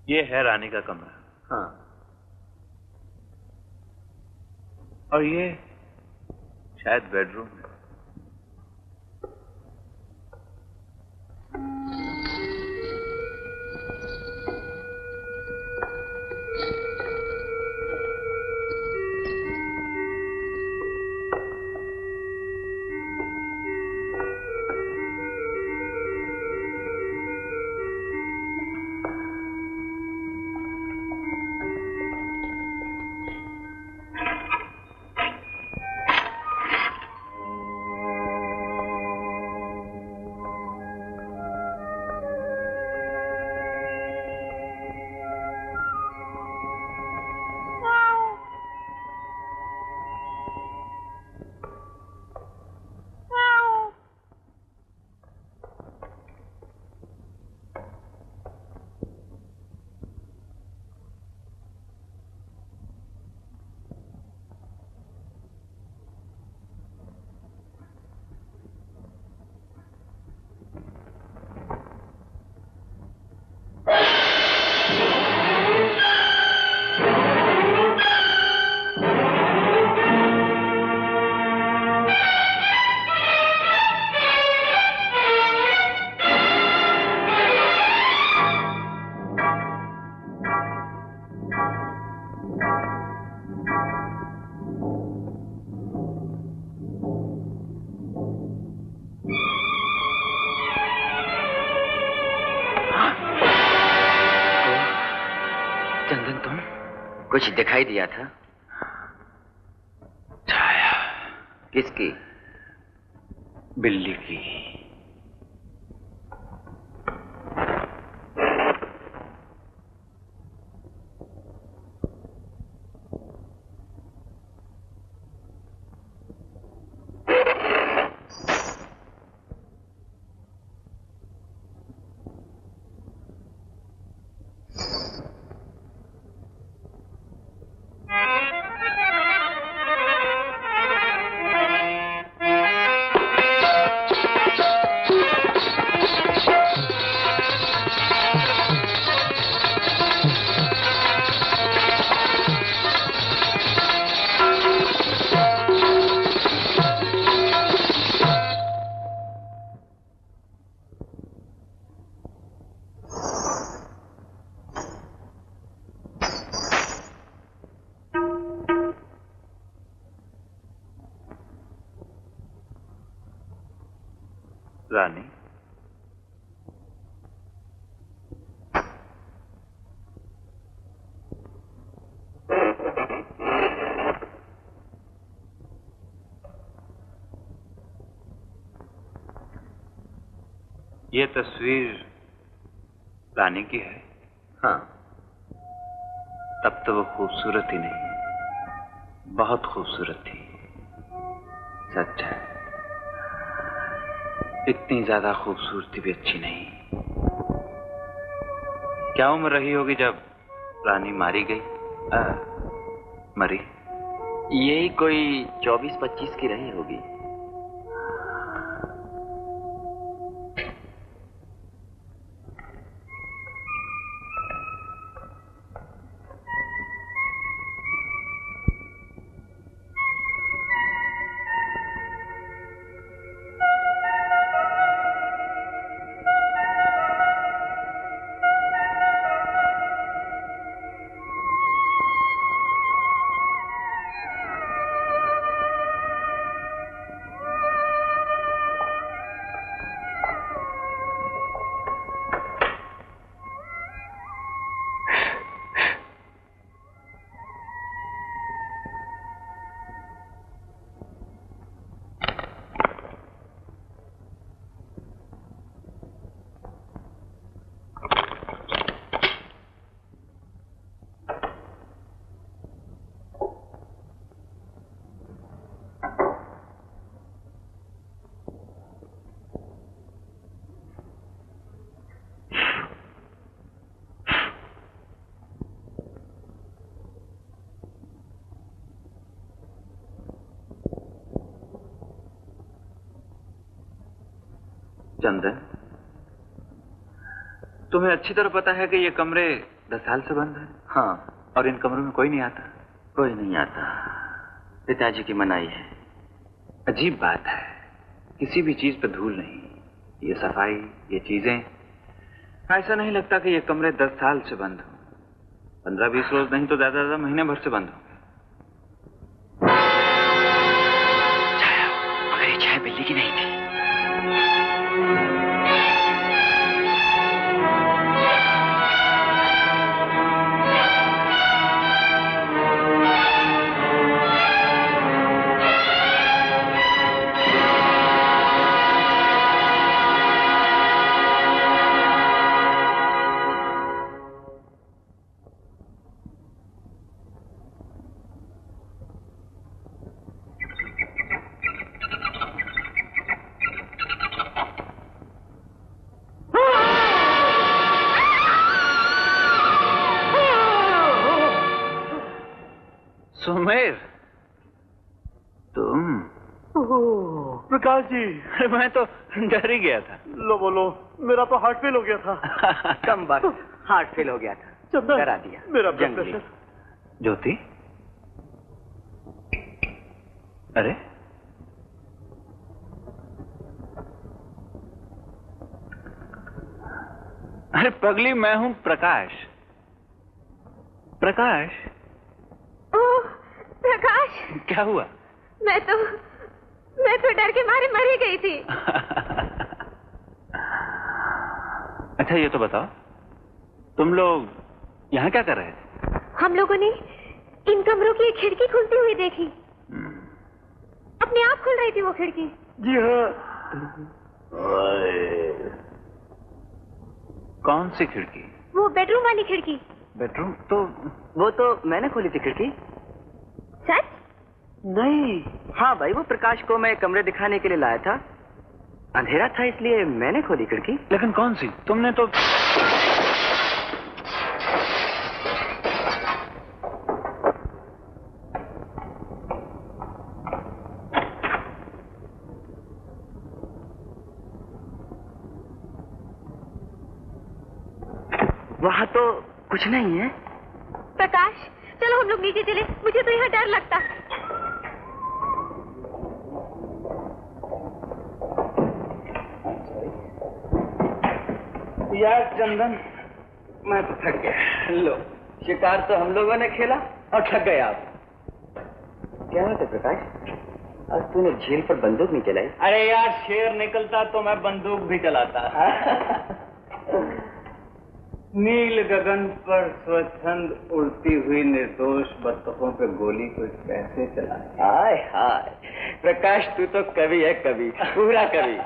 ये है रानी का कमरा। हाँ। और ये शायद बेडरूम है। कुछ दिखाई दिया था? छाया। किसकी? बिल्ली की। रानी, ये तस्वीर रानी की है? हाँ। तब तो वो खूबसूरत ही नहीं, बहुत खूबसूरत थी। सच है। इतनी ज्यादा खूबसूरती भी अच्छी नहीं। क्या उम्र रही होगी जब रानी मारी गई? मरी? यही कोई 24-25 की रही होगी। चंदन, तुम्हें अच्छी तरह पता है कि ये कमरे 10 साल से बंद हैं? हाँ। और इन कमरों में कोई नहीं आता? कोई नहीं आता। पिताजी की मनाही है। अजीब बात है, किसी भी चीज पे धूल नहीं। ये सफाई, ये चीजें, ऐसा नहीं लगता कि ये कमरे 10 साल से बंद हो। 15-20 रोज नहीं तो ज्यादा ज्यादा महीने भर से बंद हो। छाया, मगर ये छाया बिल्ली की नहीं थी। सुमेर, तुम? प्रकाश जी, मैं तो डर ही गया था। लो बोलो, मेरा तो हार्ट फेल हो गया था। कम वक्त हार्ट फेल हो गया था, चंदन, डरा दिया। मेरा ब्लड जंगली। प्रेशर। ज्योति, अरे अरे पगली, मैं हूं प्रकाश। प्रकाश? ओह, प्रकाश! क्या हुआ? मैं तो डर के मारे मर ही गई थी। अच्छा ये तो बताओ, तुम लोग यहाँ क्या कर रहे थे? हम लोगों ने इन कमरों की एक खिड़की खुलती हुई देखी। अपने आप खुल रही थी वो खिड़की। जी हाँ। कौन सी खिड़की? वो बेडरूम वाली खिड़की। बेडरूम? तो वो तो मैंने खोली थी खिड़की। सच? नहीं। हाँ भाई, वो प्रकाश को मैं कमरे दिखाने के लिए लाया था। अंधेरा था इसलिए मैंने खोली खिड़की। लेकिन कौन सी? तुमने तो वहाँ तो कुछ नहीं है। प्रकाश, चलो हम लोग नीचे चले, मुझे तो यहाँ डर लगता है। यार चंदन, मैं तो थक गया। लो, शिकार तो हम लोगों ने खेला और थक गए आप। क्या बात है प्रकाश, आज तूने झील पर बंदूक नहीं चलाई? अरे यार, शेर निकलता तो मैं बंदूक भी चलाता। नील गगन पर स्वच्छंद उड़ती हुई निर्दोष बत्तखों पे गोली कोई कैसे चलाए? हाय हाय प्रकाश, तू तो कवि है, कवि, पूरा कवि।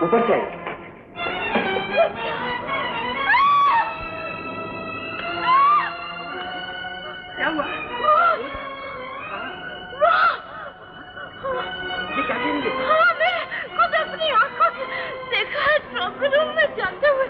ऊपर से क्या हुआ? ये क्या कह रही है? हाँ, मैं खुद अपनी आंखों से देखा है, ट्रॉफी रूम में जाते हुए।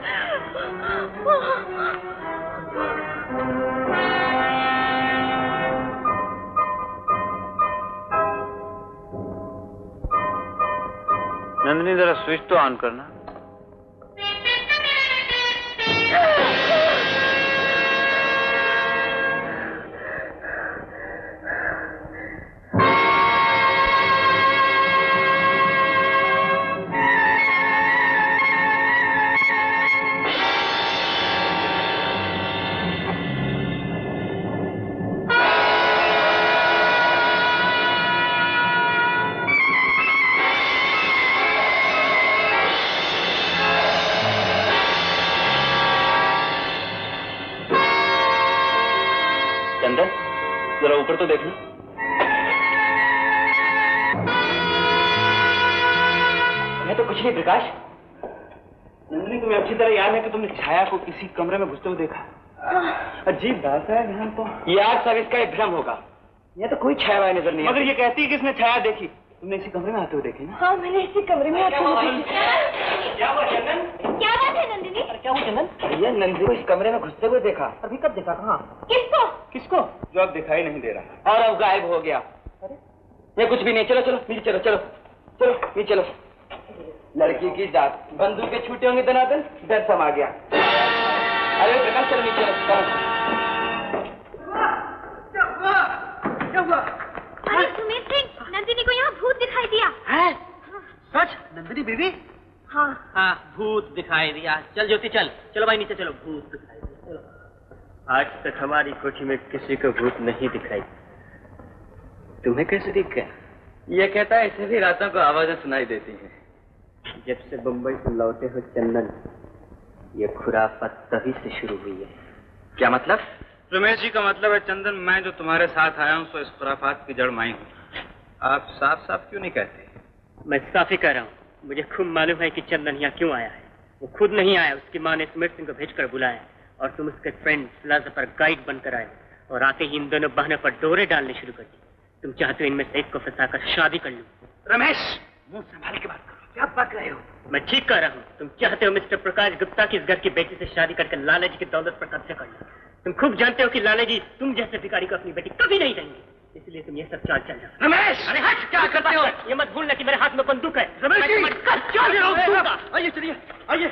नंदिनी, जरा स्विच तो ऑन करना। जरा ऊपर तो देखना। मैं तो कुछ नहीं प्रकाश। नंदिनी, तुम्हें अच्छी तरह याद है कि तुमने छाया को किसी कमरे में घुसते हुए देखा? अजीब बात है यहाँ तो। यार सब इसका एक भ्रम होगा। यहाँ तो कोई छाया नजर नहीं। मगर ये कहती है कि इसने छाया देखी। तुमने इसी कमरे में आते हुए देखी ना? हाँ, मैंने इसी कमरे में आते हुए देखी। क्या हुआ चंदन? क्या बात है नंदिनी? क्या हुआ चंदन? ये नंदिनी को इस कमरे में घुसते हुए देखा। अभी कब देखा? कहाँ? किसको? किसको? जो अब दिखाई नहीं दे रहा और अब गायब हो गया। ये कुछ भी नहीं। चलो चलो नीचे चलो, चलो चलो नीचे चलो। लड़की की जात, बंदूकें छूटे होंगे दनादन, डर समा गया। अरे प्रकाश चलो नीचे चलो। क्या हुआ? अरे सुमित सिंह, नंदिनी को यहाँ भूत दिखाई दिया है? सच? नंदिनी बीवी? हाँ हाँ, भूत दिखाई दिया। चल ज्योति चल, चलो भाई नीचे चलो। भूत दिखाई दिया। चलो। आज तक हमारी कोठी में किसी को भूत नहीं दिखाई। तुम्हें कैसे दिख गया? ये कहता है इसे भी रातों को आवाजें सुनाई देती हैं। जब से बम्बई से लौटे हो चंदन, ये खुराफत तभी से शुरू हुई है। क्या मतलब? रमेश जी का मतलब है चंदन, मैं जो तुम्हारे साथ आया हूँ सो इस खुराफात की जड़ माई हूँ। आप साफ साफ क्यों नहीं कहते? मैं साफ ही कह रहा हूँ। मुझे खूब मालूम है कि चंदन यहाँ क्यों आया है। वो खुद नहीं आया, उसकी माँ ने सुमित सिंह को भेजकर बुलाया और तुम उसके फ्रेंड फिलासफर पर गाइड बनकर आए और आते ही इन दोनों बहनों पर डोरे डालने शुरू कर दी। तुम चाहते हो इनमें से एक को फंसाकर शादी कर लूं। रमेश, मुंह संभाल के बात करो। क्या बक रहे हो? मैं ठीक कह रहा हूँ। तुम चाहते हो मिस्टर प्रकाश गुप्ता की इस घर की बेटी से शादी करके लाला जी की दौलत पर कब्जा कर लो। तुम खूब जानते हो कि लाला जी तुम जैसे भिखारी को अपनी बेटी कभी नहीं देंगे, इसलिए तुम ये सब चाल चल रहे हो। रमेश! अरे हट, क्या करते हो? ये मत भूलना कि मेरे हाथ में बंदूक है। रमेश जी! आइए चलिए, आइए।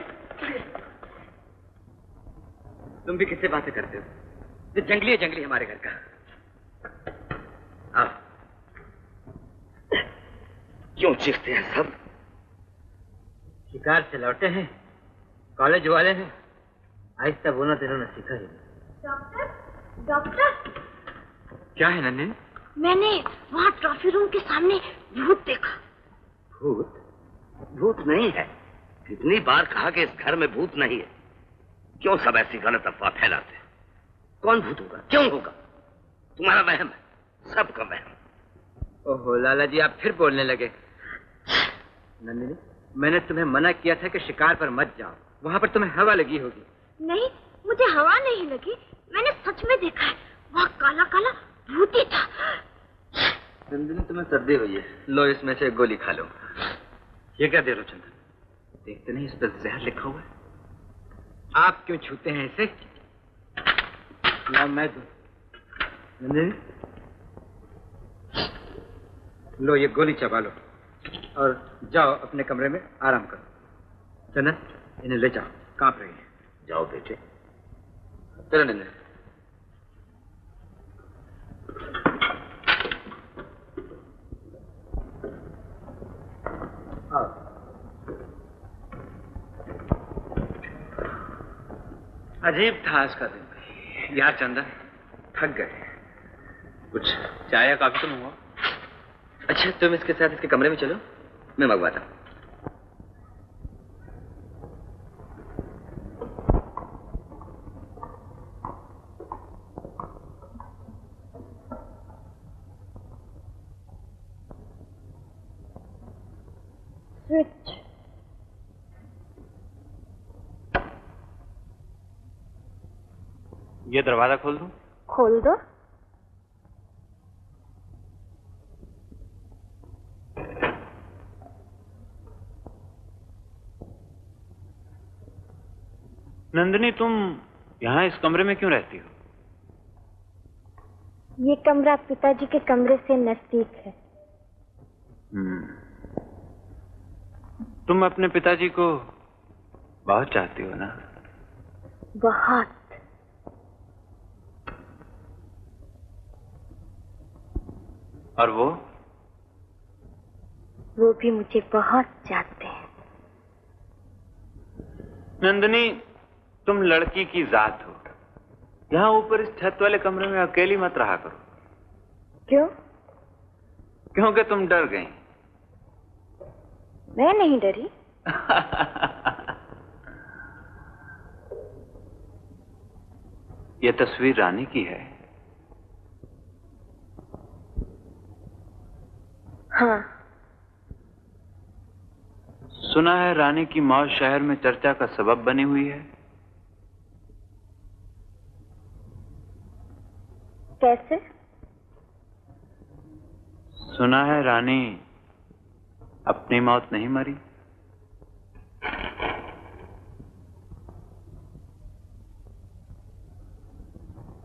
तुम भी किससे बातें करते हो? ये जंगली है, जंगली हमारे घर का। आप क्यों चीखते हैं सब? शिकार से लौटे हैं, कॉलेज वाले हैं। आहिस्ता बोलना तो इन्होंने सीखा ही। डॉक्टर, डॉक्टर, क्या है नंदिनी? मैंने वहाँ ट्रॉफी रूम के सामने भूत देखा। भूत? भूत नहीं है। कितनी बार कहा कि इस घर में भूत नहीं है। क्यों सब ऐसी गलत अफवाह फैलाते हैं? कौन भूत होगा? क्यों होगा? तुम्हारा वहम है, सबका वहम। ओहो लाला जी, आप फिर बोलने लगे। नंदिनी, मैंने तुम्हें मना किया था कि शिकार पर मत जाओ, वहां पर तुम्हें हवा लगी होगी। नहीं, मुझे हवा नहीं लगी, मैंने सच में देखा है, वहाँ काला काला भूत ही था। नंदिनी, तुम्हें सर्दी हुई है, लो इसमें से एक गोली खा लो। ये क्या दे रहे हो चंदन? देखते नहीं इस पर जहर लिखा हुआ है? आप क्यों छूते हैं इसे? ना मैं दूं। नंदिनी, लो ये गोली चबा लो और जाओ अपने कमरे में आराम करो। चंदन, इन्हें ले जाओ, कांप रही है। जाओ बेटे। चलो नंदन। अजीब था आज का दिन यार चंदन, थक गए। कुछ चाय या कॉफी तो मंगवाओ। अच्छा, तुम इसके साथ इसके कमरे में चलो, मैं मंगवाता हूँ। स्विच। ये दरवाजा खोल दूं? खोल दो। नंदिनी, तुम यहाँ इस कमरे में क्यों रहती हो? ये कमरा पिताजी के कमरे से नजदीक है। तुम अपने पिताजी को बहुत चाहती हो ना? बहुत। और वो भी मुझे बहुत चाहते हैं। नंदिनी, तुम लड़की की जात हो। यहाँ ऊपर इस छत वाले कमरे में अकेली मत रहा करो। क्यों? क्योंकि तुम डर गई। मैं नहीं डरी। ये तस्वीर रानी की है। हाँ। सुना है रानी की मौत शहर में चर्चा का सबब बनी हुई है। कैसे? सुना है रानी अपनी मौत नहीं मरी।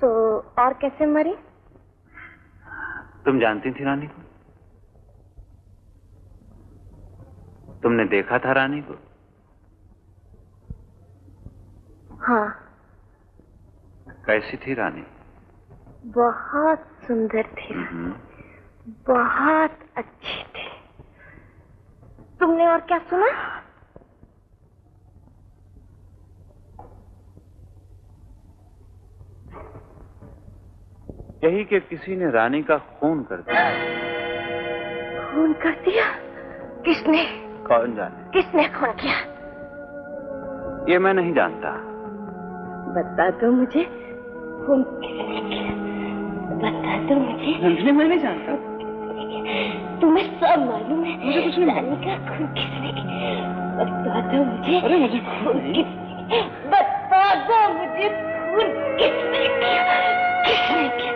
तो और कैसे मरी? तुम जानती थी रानी को? तुमने देखा था रानी को? हाँ। कैसी थी रानी? बहुत सुंदर थी, बहुत अच्छी थी। तुमने और क्या सुना? यही कि किसी ने रानी का खून कर दिया। खून कर दिया? किसने? कौन जाने? किसने खून किया? ये मैं नहीं जानता। बता दो मुझे, खून किसने किया? बता दो मुझे। नंदिनी, मैं नहीं जानता। तुम्हें सब मालूम है। मुझे कुछ नहीं रानी का खून किसने किया? बता दो मुझे। अरे मुझे खून किसने? बता दो मुझे, खून किसने किया? किसने किया?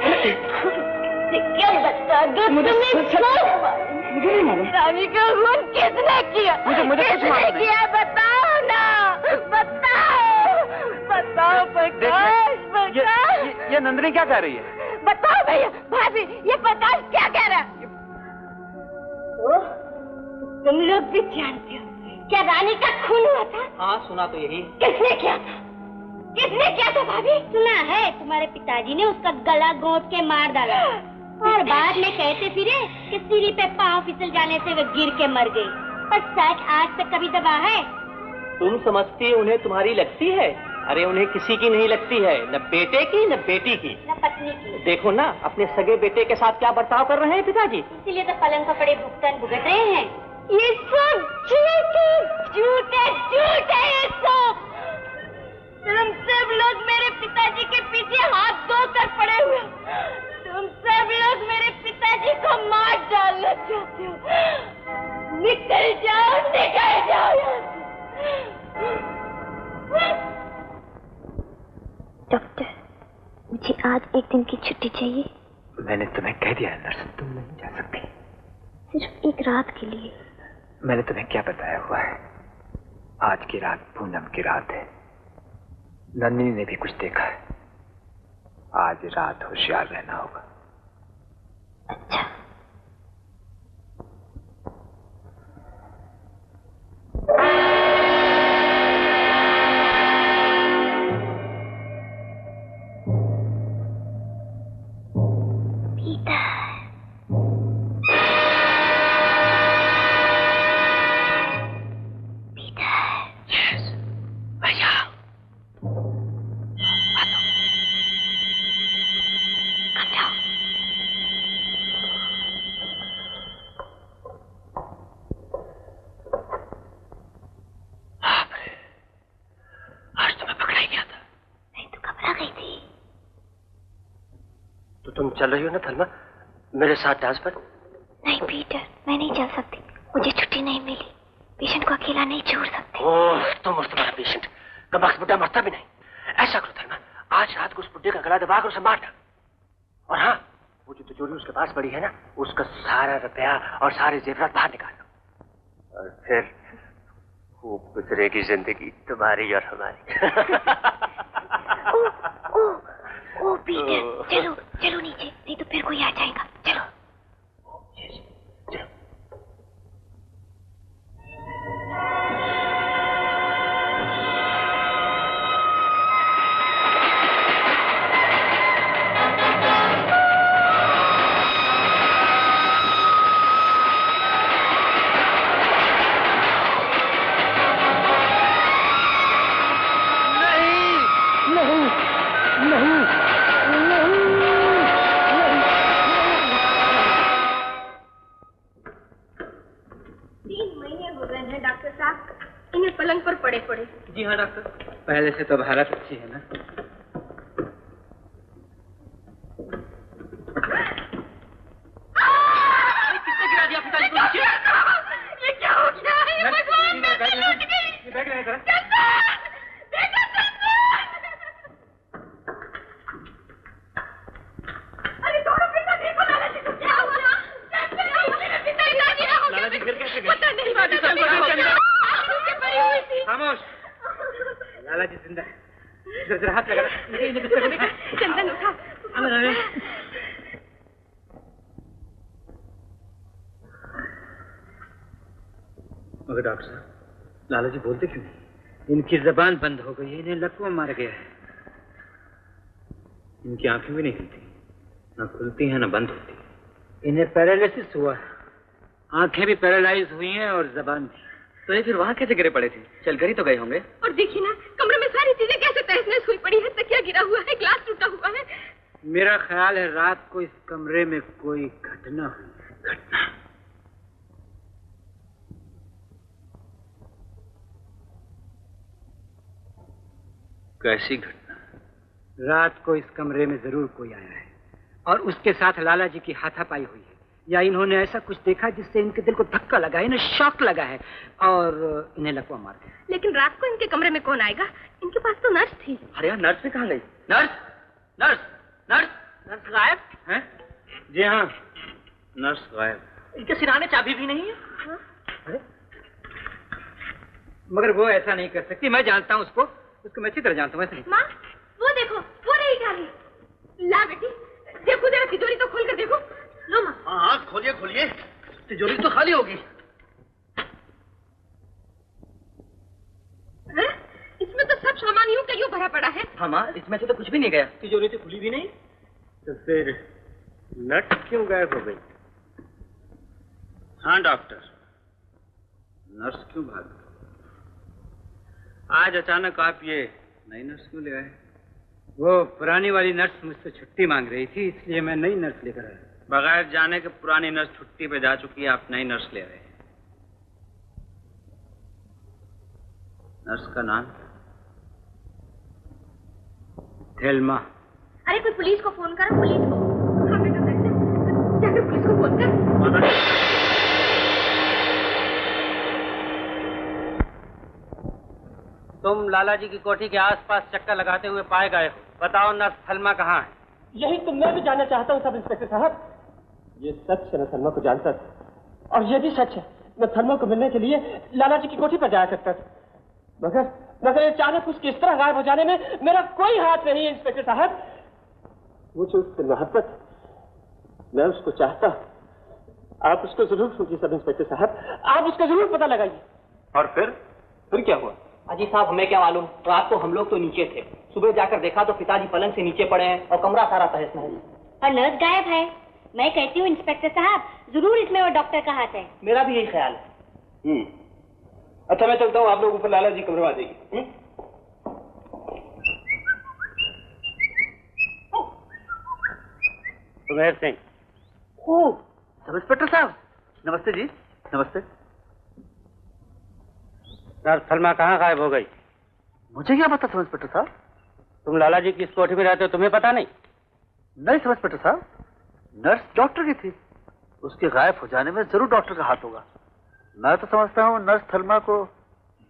खून किसने किया? बता दो। तुम्हें सब मालूम। मुझे नहीं मालूम। रानी का खून किसने किया? मुझे कुछ मालूम नहीं। किया? बताओ ना, बताओ, बताओ प्रकाश, प्रकाश। ये नंदिनी क्या कह रही है? बताओ भैया, भाभी, ये प्रकाश क्या कह रहा है? तुम लोग भी जानते हो क्या रानी का खून हुआ था? हाँ, सुना तो यही। किसने किया था? किसने किया था भाभी? सुना है तुम्हारे पिताजी ने उसका गला घोंट के मार डाला और बाद में कहते फिरे कि सीढ़ी पे पांव फिसल जाने से वे गिर के मर गई। पर सच आज तक कभी दबा है? तुम समझती उन्हें तुम्हारी लगती है? अरे उन्हें किसी की नहीं लगती है, न बेटे की न बेटी की न पत्नी की। देखो ना अपने सगे बेटे के साथ क्या बर्ताव कर रहे हैं पिताजी। इसीलिए तो पलंग पर पड़े भुगतान भुगत रहे हैं। ये सब झूठ है, झूठ है, झूठ है ये सब। तुम सब लोग मेरे पिताजी के पीछे हाथ धोकर पड़े हुए हो। तुम सब लोग मेरे पिताजी को मार डालना चाहते हो। निकल जाओ, निकल जाओ यहाँ से। डॉक्टर, मुझे आज एक दिन की छुट्टी चाहिए। मैंने तुम्हें कह दिया नर्स, तुम नहीं जा सकती। सिर्फ एक रात के लिए। मैंने तुम्हें क्या बताया हुआ है? आज की रात पूनम की रात है। नन्नी ने भी कुछ देखा है। आज रात होशियार रहना होगा। अच्छा। चल रही हो ना थलमा मेरे साथ डांस पर? नहीं पीटर, मैं नहीं चल सकती। मुझे छुट्टी नहीं मिली। पेशेंट को अकेला नहीं छोड़ सकते। ओह, तुम और तुम्हारा पेशेंट कमबख्त बुड्ढा मरता भी नहीं। ऐसा करो थलमा, आज रात को उस बुड्ढे का गला दबाकर उसे मार डाल। और हाँ, वो जो तिजोरी उसके पास पड़ी है ना, उसका सारा रुपया और सारे जेवरात बाहर निकाल लो। और फिर खूब गुजरेगी जिंदगी तुम्हारी और हमारी। ओ पीटर, चलो चलो नीचे, नहीं तो फिर कोई आ जाएगा। चलो। जी हाँ डॉक्टर, पहले से तो हालत अच्छी है ना। किसने गिरा दिया पिताजी को नीचे? ये क्या हो गया? ये भगवान, मैं तो लूट गई। ये बैग ले जरा। अरे दोनों पिताजी को लाला जी को क्या हुआ? पिताजी ना हो गया। लाला जी फिर कैसे गए? पता नहीं, पता नहीं। खामोश। लाला जी जिंदा है। जरा हाथ लगा। चंदन उठा। मगर डॉक्टर साहब, लाला जी बोलते क्यों नहीं? इनकी जबान बंद हो गई है, इन्हें लकवा मार गया है। इनकी आंखें भी नहीं खुलती, ना खुलती हैं ना बंद होती। इन्हें पैरालिसिस हुआ है, आंखें भी पैरालाइज हुई हैं और जबान भी। तो ये फिर वहाँ कैसे गिरे पड़े थे? चल कर ही तो गए होंगे। और देखिए ना, कमरे में सारी चीजें कैसे तहस नहस हुई पड़ी है। तकिया गिरा हुआ है, ग्लास टूटा हुआ है। मेरा ख्याल है रात को इस कमरे में कोई घटना हुई। घटना? कैसी घटना? रात को इस कमरे में जरूर कोई आया है और उसके साथ लाला जी की हाथापाई हुई है, या इन्होंने ऐसा कुछ देखा जिससे इनके दिल को धक्का लगा है, इन्हें शॉक लगा है और इन्हें लकवा मार दिया। लेकिन रात को इनके कमरे में कौन आएगा? इनके पास तो नर्स थी। अरे यार, नर्स भी कहाँ गई? नर्स नर्स नर्स नर्स गायब है? जी हाँ, नर्स गायब। इनके सिराने चाबी भी नहीं है। हाँ? अरे मगर वो ऐसा नहीं कर सकती, मैं जानता हूँ उसको मैं अच्छी तरह जानता हूँ। ऐसा नहीं। माँ, वो देखो, वो रही गाली। ला बेटी, देखो जरा तिजोरी तो खोल कर देखो। लो माँ। हाँ, खोलिए खोलिए, तिजोरी तो खाली होगी। इसमें तो सब सामान यूं का यूं भरा पड़ा है। हाँ माँ, इसमें से तो कुछ भी नहीं गया। तिजोरी तो खुली भी नहीं। तो फिर नट क्यों गायब हो गई? हाँ डॉक्टर, नर्स क्यों भाग गई? आज अचानक आप ये नई नर्स क्यों ले आए? वो पुरानी वाली नर्स मुझसे छुट्टी मांग रही थी, इसलिए मैं नई नर्स लेकर आया। बगैर जाने के पुरानी नर्स छुट्टी पे जा चुकी है, आप नई नर्स ले आए। नर्स का नाम? थेल्मा। अरे कोई पुलिस को फोन करो, पुलिस को। हाँ बेटा बेटा, जाकर पुलिस को फोन कर। तुम लाला जी की कोठी के आसपास चक्कर लगाते हुए पाए गए हो। बताओ नर्स थेल्मा कहाँ है? यही तो मैं भी जानना चाहता हूँ सब इंस्पेक्टर साहब। ये सच है, मैं थर्मा को जानता था, और ये भी सच है मैं थर्मा को मिलने के लिए लाला जी की कोठी पर जाया करता था, मगर अचानक उसकी इस तरह गायब हो जाने में मेरा कोई हाथ नहीं है इंस्पेक्टर साहब। मुझे उससे मोहब्बत, मैं उसको चाहता। आप उसको जरूर ढूंढिए सब इंस्पेक्टर साहब, आप उसका जरूर पता लगाइए। और फिर क्या हुआ? अजी साहब हमें क्या मालूम, रात को हम लोग तो नीचे थे, सुबह जाकर देखा तो पिताजी पलंग से नीचे पड़े हैं और कमरा सारा तहस नहस। और नर्स गायब है। मैं कहती हूँ इंस्पेक्टर साहब, जरूर इसमें वो डॉक्टर का हाथ है। मेरा भी यही ख्याल है। अच्छा मैं चलता हूँ, आप लोग ऊपर लाला जी कमरे में आ जाइए। सुमेर सिंह। ओ सब इंस्पेक्टर साहब, नमस्ते जी। नमस्ते। नर्स थेल्मा कहाँ गायब हो गई? मुझे क्या पता सब इंस्पेक्टर साहब? तुम लाला जी की इस कोठी में रहते हो, तुम्हें पता नहीं? नहीं सब इंस्पेक्टर साहब, नर्स डॉक्टर की थी, उसके गायब हो जाने में जरूर डॉक्टर का हाथ होगा। मैं तो समझता हूँ नर्स थेल्मा को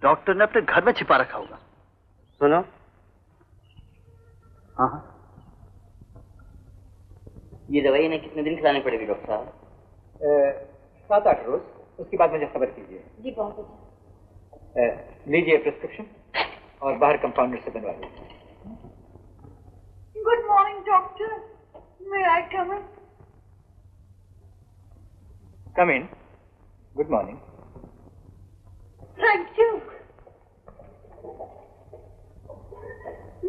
डॉक्टर ने अपने घर में छिपा रखा होगा। सुनो। हाँ हाँ। ये दवाई इन्हें कितने दिन खिलानी पड़ेगी डॉक्टर साहब? 7-8 रोज, उसके बाद मुझे खबर कीजिए। जी बहुत अच्छा। लीजिए प्रिस्क्रिप्शन और बाहर कंपाउंडर से बनवा लीजिए। Good morning doctor, may I come in? Come in. Good morning. Thank you.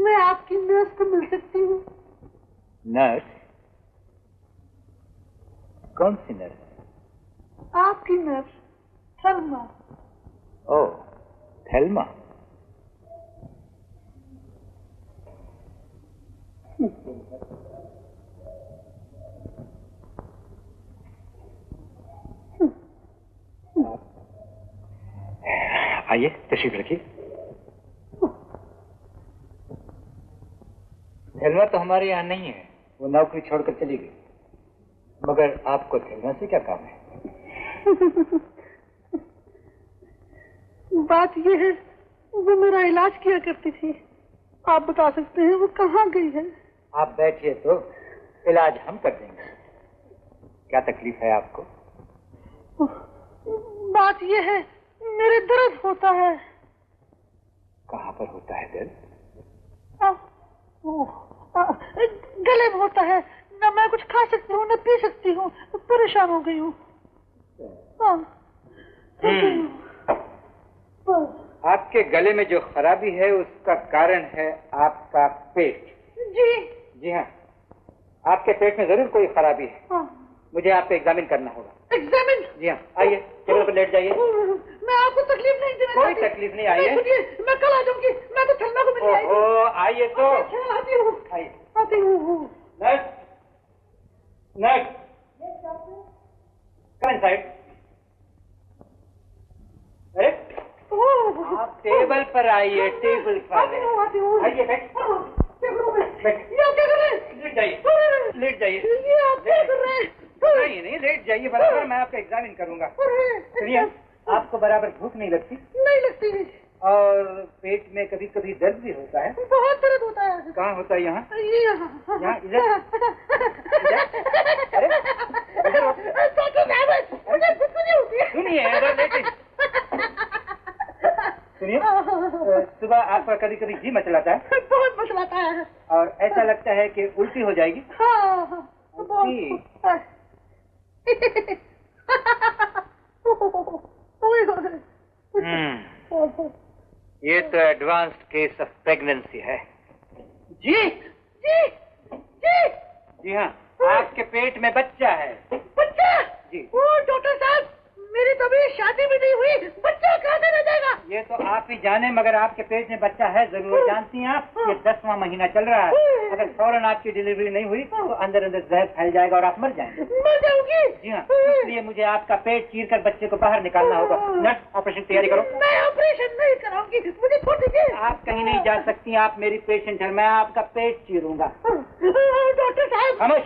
मैं आपकी नर्स को मिल सकती हूँ? नर्स? कौन सी नर्स? आपकी नर्स थेल्मा। ओह, थेल्मा। आइए तशरीफ रखिए। थेल्मा तो हमारे यहाँ नहीं है, वो नौकरी छोड़कर चली गई। मगर आपको थेल्मा से क्या काम है? बात यह है, वो मेरा इलाज किया करती थी। आप बता सकते हैं वो कहाँ गई है? आप बैठिए तो इलाज हम कर देंगे। क्या तकलीफ है आपको? बात यह है, मेरे दर्द होता है। कहाँ पर होता है दर्द? गले में होता है। न मैं कुछ खा सकती हूँ न पी सकती हूँ, परेशान हो गई हूँ। आपके गले में जो खराबी है उसका कारण है आपका पेट। जी जी हाँ, आपके पेट में जरूर कोई खराबी है। हाँ। मुझे आपको एग्जामिन करना होगा। एग्जामिन? जी हाँ, आइए टेबल पर लेट जाइए। मैं आपको तकलीफ नहीं देना कोई तकलीफ नहीं, आइए। मैं कल आ जाऊंगी, मैं तो थेल्मा को मिलने आई थी। आइए तो। आती हूँ, आइए। आती हूँ। Nurse, nurse, come inside. अरे आप टेबल पर आइए, टेबल पर आइए। बैठ। लेट जाइए, लेट जाइए। नहीं, लेट जाइए बराबर, मैं आपका एग्जामिन करूंगा। सुनिए, आपको बराबर भूख नहीं लगती? नहीं लगती। और पेट में कभी कभी दर्द भी होता है? बहुत दर्द होता है। कहाँ होता है? यहाँ? यहाँ इधर? अरे सुनिए, इधर लेटे। सुनिए, सुबह आपका कभी कभी जी मचलाता है? बहुत मचलाता है। और ऐसा लगता है कि उल्टी हो जाएगी? हाँ, ये तो एडवांस्ड केस ऑफ प्रेगनेंसी है। जी जी जी जी हाँ, आपके पेट में बच्चा है। बच्चा? जी। ओ डॉक्टर साहब, मेरी तो अभी शादी भी नहीं हुई, बच्चा कहाँ से रह जाएगा? ये तो आप ही जाने, मगर आपके पेट में बच्चा है जरूर। जानती हैं आप, ये 10वां महीना चल रहा है। अगर फौरन आपकी डिलीवरी नहीं हुई तो अंदर अंदर जहर फैल जाएगा और आप मर जाएंगे। मर जाऊंगी? जी हाँ, इसलिए मुझे आपका पेट चीर कर बच्चे को बाहर निकालना होगा। नर्स, ऑपरेशन तैयारी करो। मैं ऑपरेशन नहीं कराऊंगी, मुझे छोड़ दीजिए। आप कहीं नहीं जा सकती, आप मेरी पेशेंट है, मैं आपका पेट चीरूंगा। डॉक्टर साहब, खामोश।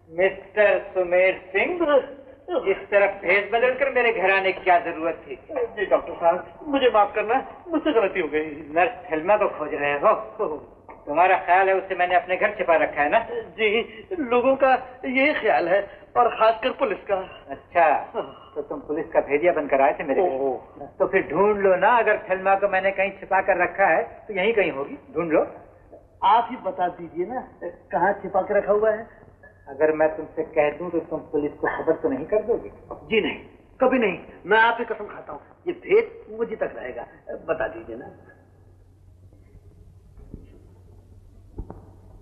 मिस्टर सुमेर सिंह, इस तरफ भेस बदलकर मेरे घर आने की क्या जरूरत थी? जी डॉक्टर साहब, मुझे माफ करना, मुझसे गलती हो गई। नर्स थेल्मा को खोज रहे हो? तुम्हारा ख्याल है उसे मैंने अपने घर छिपा रखा है ना? जी, लोगों का यही ख्याल है, और खासकर पुलिस का। अच्छा, तो तुम पुलिस का भेदिया बनकर आए थे मेरे घर? तो फिर ढूंढ लो ना, अगर थेल्मा को मैंने कहीं छिपा कर रखा है तो यहीं कहीं होगी, ढूंढ लो। आप ही बता दीजिए ना, कहाँ छिपा के रखा हुआ है? अगर मैं तुमसे कह दूं तो तुम पुलिस को खबर तो नहीं कर दोगे? जी नहीं, कभी नहीं, मैं आप ही कसम खाता हूँ, ये भेद मुझे तक रहेगा। बता दीजिए ना।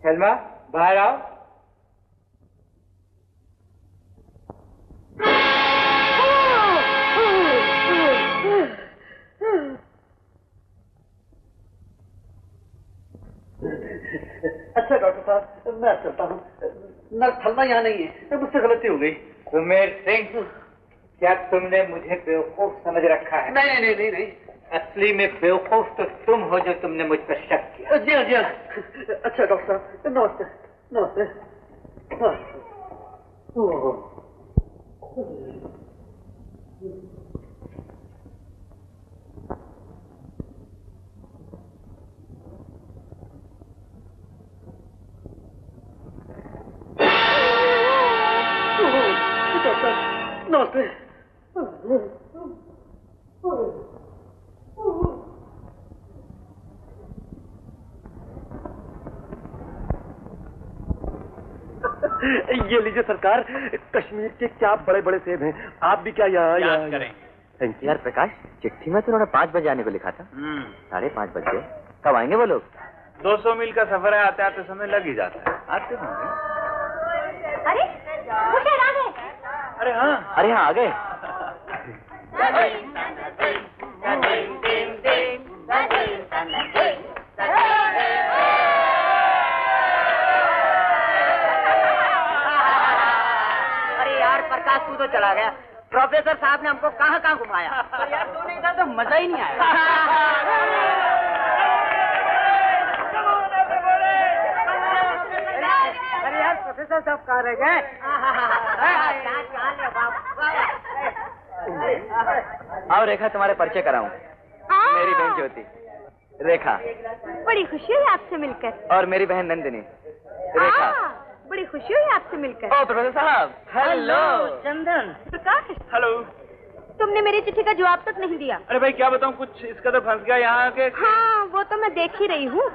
थेल्मा, बाहर आओ। अच्छा डॉक्टर साहब, मैं चलता हूँ। नर्स थेल्मा यहाँ नहीं है, मुझसे गलती हो गई। सुमेर सिंह, क्या तुमने मुझे बेवकूफ समझ रखा है? नहीं नहीं नहीं नहीं, असली में बेवकूफ तो तुम हो जो तुमने मुझ पर शक किया। जी हाँ जी हाँ। अच्छा डॉक्टर साहब, नमस्ते नमस्ते। नमस्ते। ये लीजिए सरकार, कश्मीर के क्या बड़े बड़े सेब हैं। आप भी क्या यहाँ याद करेंगे? Thank you. यार प्रकाश, चिट्ठी में तो उन्होंने 5 बजे आने को लिखा था। 5:30 बज गए, कब आएंगे वो लोग? 200 मील का सफर है, आते आते समय लग ही जाता है। आते होंगे। अरे मुझे आ गए। अरे हाँ, अरे हाँ, आ गए। अरे यार प्रकाश, तू तो चला गया। प्रोफेसर साहब ने हमको कहाँ कहाँ घुमाया। तो यार तू नहीं था तो मजा ही नहीं आया। अरे यार प्रोफेसर साहब कहाँ रह गए? आओ रेखा, तुम्हारे परिचय कराऊं। मेरी बहन ज्योति, रेखा। बड़ी खुशी हुई आपसे मिलकर। और मेरी बहन नंदिनी, रेखा। बड़ी खुशी हुई आपसे मिलकर। ओ प्रोफेसर साहब, हेलो। चंदन। प्रकाश, हेलो। तुमने मेरी चिट्ठी का जवाब तक नहीं दिया। अरे भाई क्या बताऊं, कुछ इसका तो फंस गया यहाँ के। हाँ, वो तो मैं देख ही रही हूँ।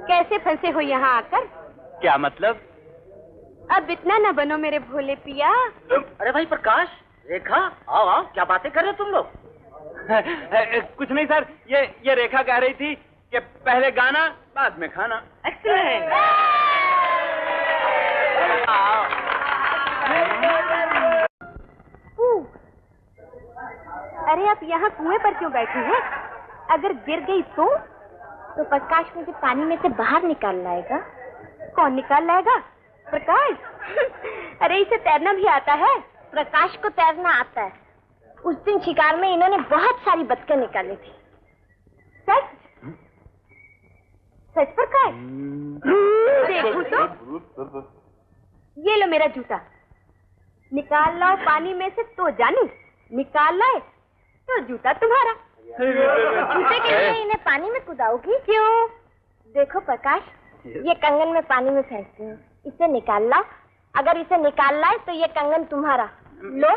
कैसे फंसे हो यहाँ आकर? क्या मतलब? अब इतना न बनो मेरे भोले पिया। अरे भाई प्रकाश, रेखा, आओ आओ, क्या बातें कर रहे हो तुम लोग? कुछ नहीं सर, ये रेखा कह रही थी कि पहले गाना बाद में खाना। एक्सीलेंट। अरे आप यहाँ कुएं पर क्यों बैठी हैं? अगर गिर गई तो प्रकाश मुझे पानी में से बाहर निकाल लाएगा। कौन निकाल लाएगा? प्रकाश। अरे इसे तैरना भी आता है। प्रकाश को तैरना आता है। उस दिन शिकार में इन्होंने बहुत सारी बतखें निकाली थी। सच? सच प्रकाश? देखो तो, ये लो मेरा जूता, निकाल लाओ पानी में से तो जानू, निकाल लाए तो जूता तुम्हारा। जूते के लिए इन्हें पानी में कुदाओगी? क्यों? देखो प्रकाश, ये कंगन में पानी में फेंकती हूँ, इसे निकाल लाओ, अगर इसे निकाल लाए तो ये कंगन तुम्हारा। लो।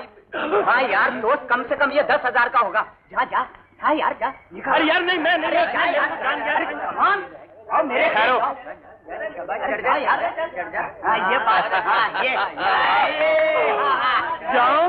हाँ यार दोस्त, कम से कम ये 10,000 का होगा। जा जा, हाँ यार जा। अरे यार नहीं, मैं नहीं। और मेरे खैरो यार, हाँ ये बात, हाँ ये जाओ।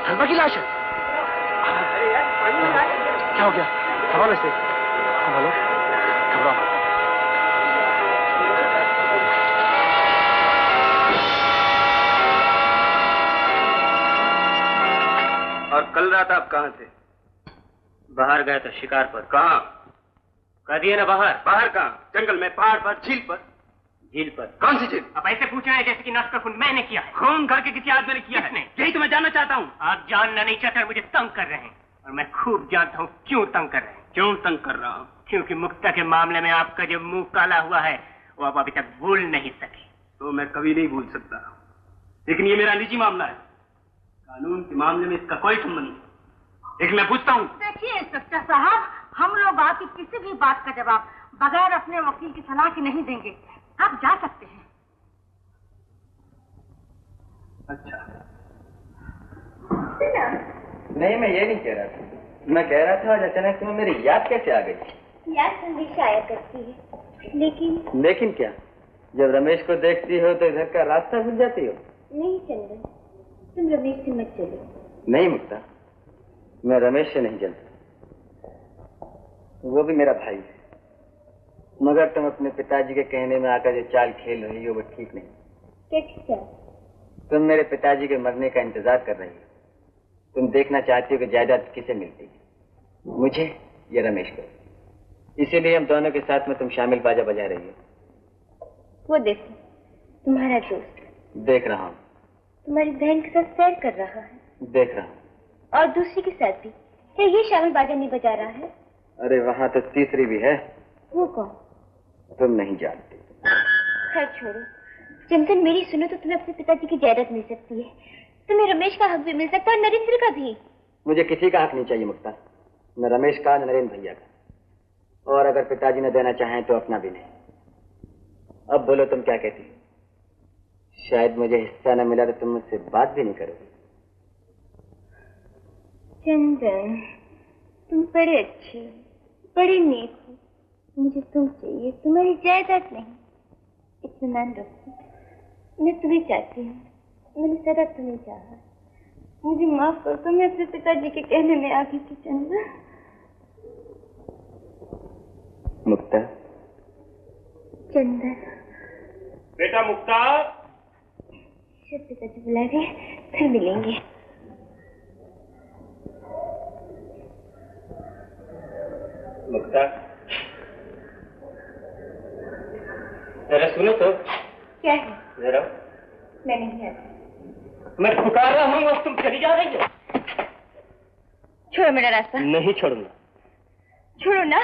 धर्मा की लाश है। क्या हो गया? संभालो इसे, संभालो, घबराओ मत। और कल रात आप कहाँ थे? बाहर गए थे शिकार पर। कहाँ? कह दिए ना बाहर। बाहर कहाँ? जंगल में, पहाड़ पर, झील पर? झील पर। कौन सी झील? अब ऐसे पूछ रहे हैं जैसे कि नर्स का खून मैंने किया है। खून करके किसी आदमी ने किया है? यही तो मैं जानना चाहता हूँ। आप जानना नहीं चाहते, मुझे तंग कर रहे हैं और मैं खूब जानता हूँ क्यों तंग कर रहे हैं। क्यों तंग कर रहा हूँ? क्योंकि मुक्ता के मामले में आपका जो मुंह काला हुआ है वो आप अभी तक भूल नहीं सके। तो मैं कभी नहीं भूल सकता, लेकिन ये मेरा निजी मामला है, कानून के मामले में इसका कोई संबंध नहीं। एक मैं पूछता हूँ। देखिए इंस्पेक्टर साहब, हम लोग आपकी किसी भी बात का जवाब बगैर अपने वकील की सलाह के नहीं देंगे। आप जा सकते हैं। अच्छा। नहीं, मैं ये नहीं कह रहा था, मैं कह रहा था आज अचानक तुम्हें मेरी याद कैसे आ गई? याद हमेशा आया करती है, लेकिन क्या, जब रमेश को देखती हो तो इधर का रास्ता भूल जाती हो? नहीं चंदन, तुम रमेश से मत चलो। नहीं मुक्ता, मैं रमेश से नहीं चलता, वो भी मेरा भाई है, मगर तुम अपने पिताजी के कहने में आकर जो चाल खेल रही हो वो ठीक नहीं। कैसी चाल? तुम मेरे पिताजी के मरने का इंतजार कर रही हो, तुम देखना चाहती हो कि जायदाद किसे मिलती है, मुझे या रमेश को। इसीलिए हम दोनों के साथ में तुम शामिल बाजा बजा रही हो। वो देखो, तुम्हारा दोस्त। देख रहा हूँ। तुम्हारी बहन के साथ सैर कर रहा है। देख रहा हूँ। और दूसरी के साथ भी। क्या ये शामिल बाजा नहीं बजा रहा है? अरे वहाँ तो तीसरी भी है। वो कौन? तुम नहीं जानती। खैर छोड़ो, चंदन मेरी सुनो तो तुम्हें अपने पिताजी की जायदाद मिल सकती है, तुम्हें रमेश का हक भी मिल सकता है और नरेंद्र का भी। मुझे किसी का हक नहीं चाहिए मुक्ता, न रमेश का न नरेंद्र भैया का, और अगर पिताजी न देना चाहें तो अपना भी नहीं। अब बोलो तुम क्या कहती हो? शायद मुझे हिस्सा न मिला तो तुम मुझसे बात भी नहीं करोगी। चंदन, तुम बड़े अच्छे हो, बड़े नेक हो, मुझे तुम चाहिए, तुम्हारी जायदाद नहीं। इत्मीनान रखो, मैं तुम्हें चाहती हूँ, मैंने सदा तुम्हें चाहा। मुझे माफ कर दो, मैं अपने पिताजी के कहने में आ गई थी। चंदन। मुक्ता। चंदन। बेटा मुक्ता। शायद पिताजी बुला रहे, फिर मिलेंगे। मुक्ता, जरा सुनो तो। क्या है? जरा। मैं नहीं आती। मैं पुकार रहा हूँ और तुम चली जा रही हो। छोड़ो मेरा रास्ता। नहीं छोड़ूंगा। छोड़ो ना,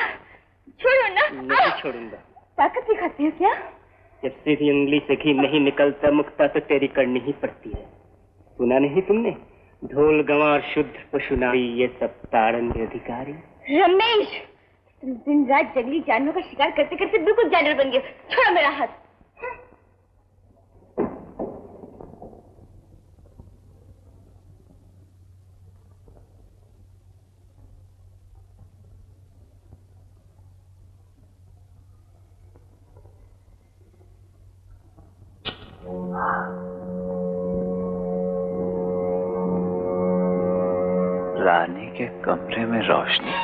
छोड़ो ना। नहीं छोड़ूंगा। ताकत दिखाते हो क्या? जब सीधी उंगली से घी नहीं निकलता मुक्ता तो तेरी करनी ही पड़ती है। सुना नहीं तुमने, ढोल गंवार शुद्ध पशु नारी ये सब ताड़न के अधिकारी। रमेश, तुम दिन रात जंगली जानवरों का शिकार करते करते बिल्कुल जानवर बन गए। छोड़ो मेरा हाथ। रानी के कमरे में रोशनी।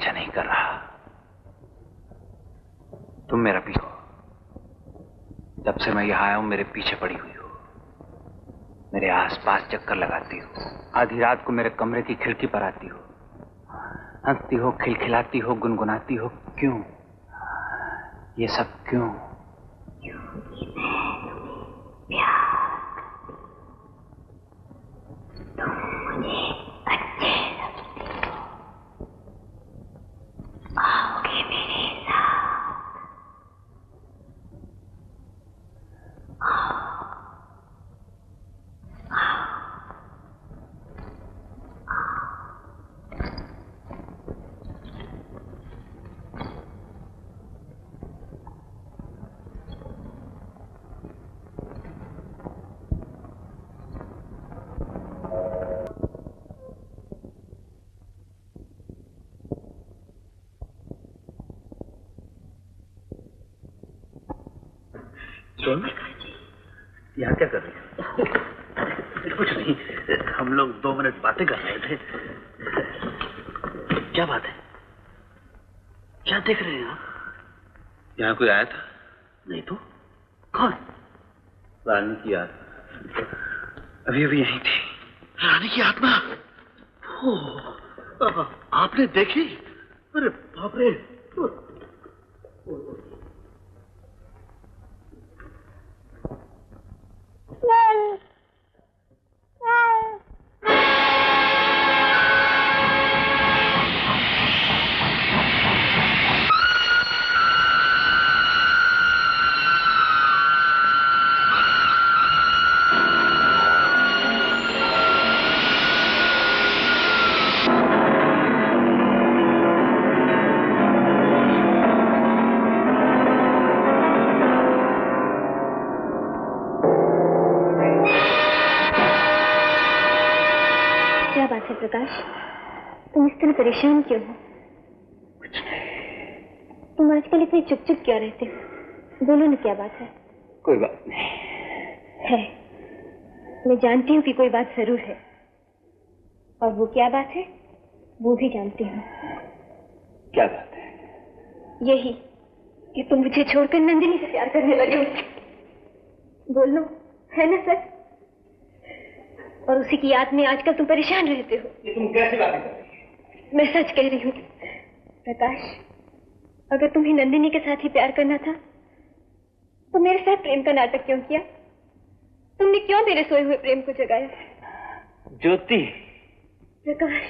पीछा नहीं कर रहा। तुम मेरा पीछा हो। जब से मैं यहां आया हूं मेरे पीछे पड़ी हुई हो, मेरे आसपास चक्कर लगाती हो, आधी रात को मेरे कमरे की खिड़की पर आती हो, हंसती हो, खिलखिलाती हो, गुनगुनाती हो। क्यों? ये सब क्यों? तुम मुझे अच्छे लगते हो, आओगे मेरे साथ? यहाँ क्या कर रहे हैं? कुछ नहीं, हम लोग 2 मिनट बातें कर रहे थे। क्या बात है? क्या देख रहे हैं आप? यहाँ कोई आया था? नहीं तो कौन? रानी की याद अभी अभी यहीं थी। रानी की आत्मा? आपने देखी? अरे बाप रे! प्रकाश, तुम इस तरह परेशान क्यों हो? कुछ नहीं। तुम आजकल इतने चुप चुप क्यों रहते हो? बोलो ना, क्या बात है? कोई बात नहीं है। मैं जानती हूँ कि कोई बात जरूर है, और वो क्या बात है वो भी जानती हूँ। क्या बात है? यही कि तुम मुझे छोड़कर नंदिनी से प्यार करने लगे हो। बोलो, है ना सच? और उसी की याद में आजकल तुम परेशान रहते हो। ये तुम कैसी बातें कर रही हो? मैं सच कह रही हूँ प्रकाश, अगर तुम्हें नंदिनी के साथ ही प्यार करना था तो मेरे साथ प्रेम का नाटक क्यों किया? तुमने क्यों मेरे सोए हुए प्रेम को जगाया? ज्योति। प्रकाश,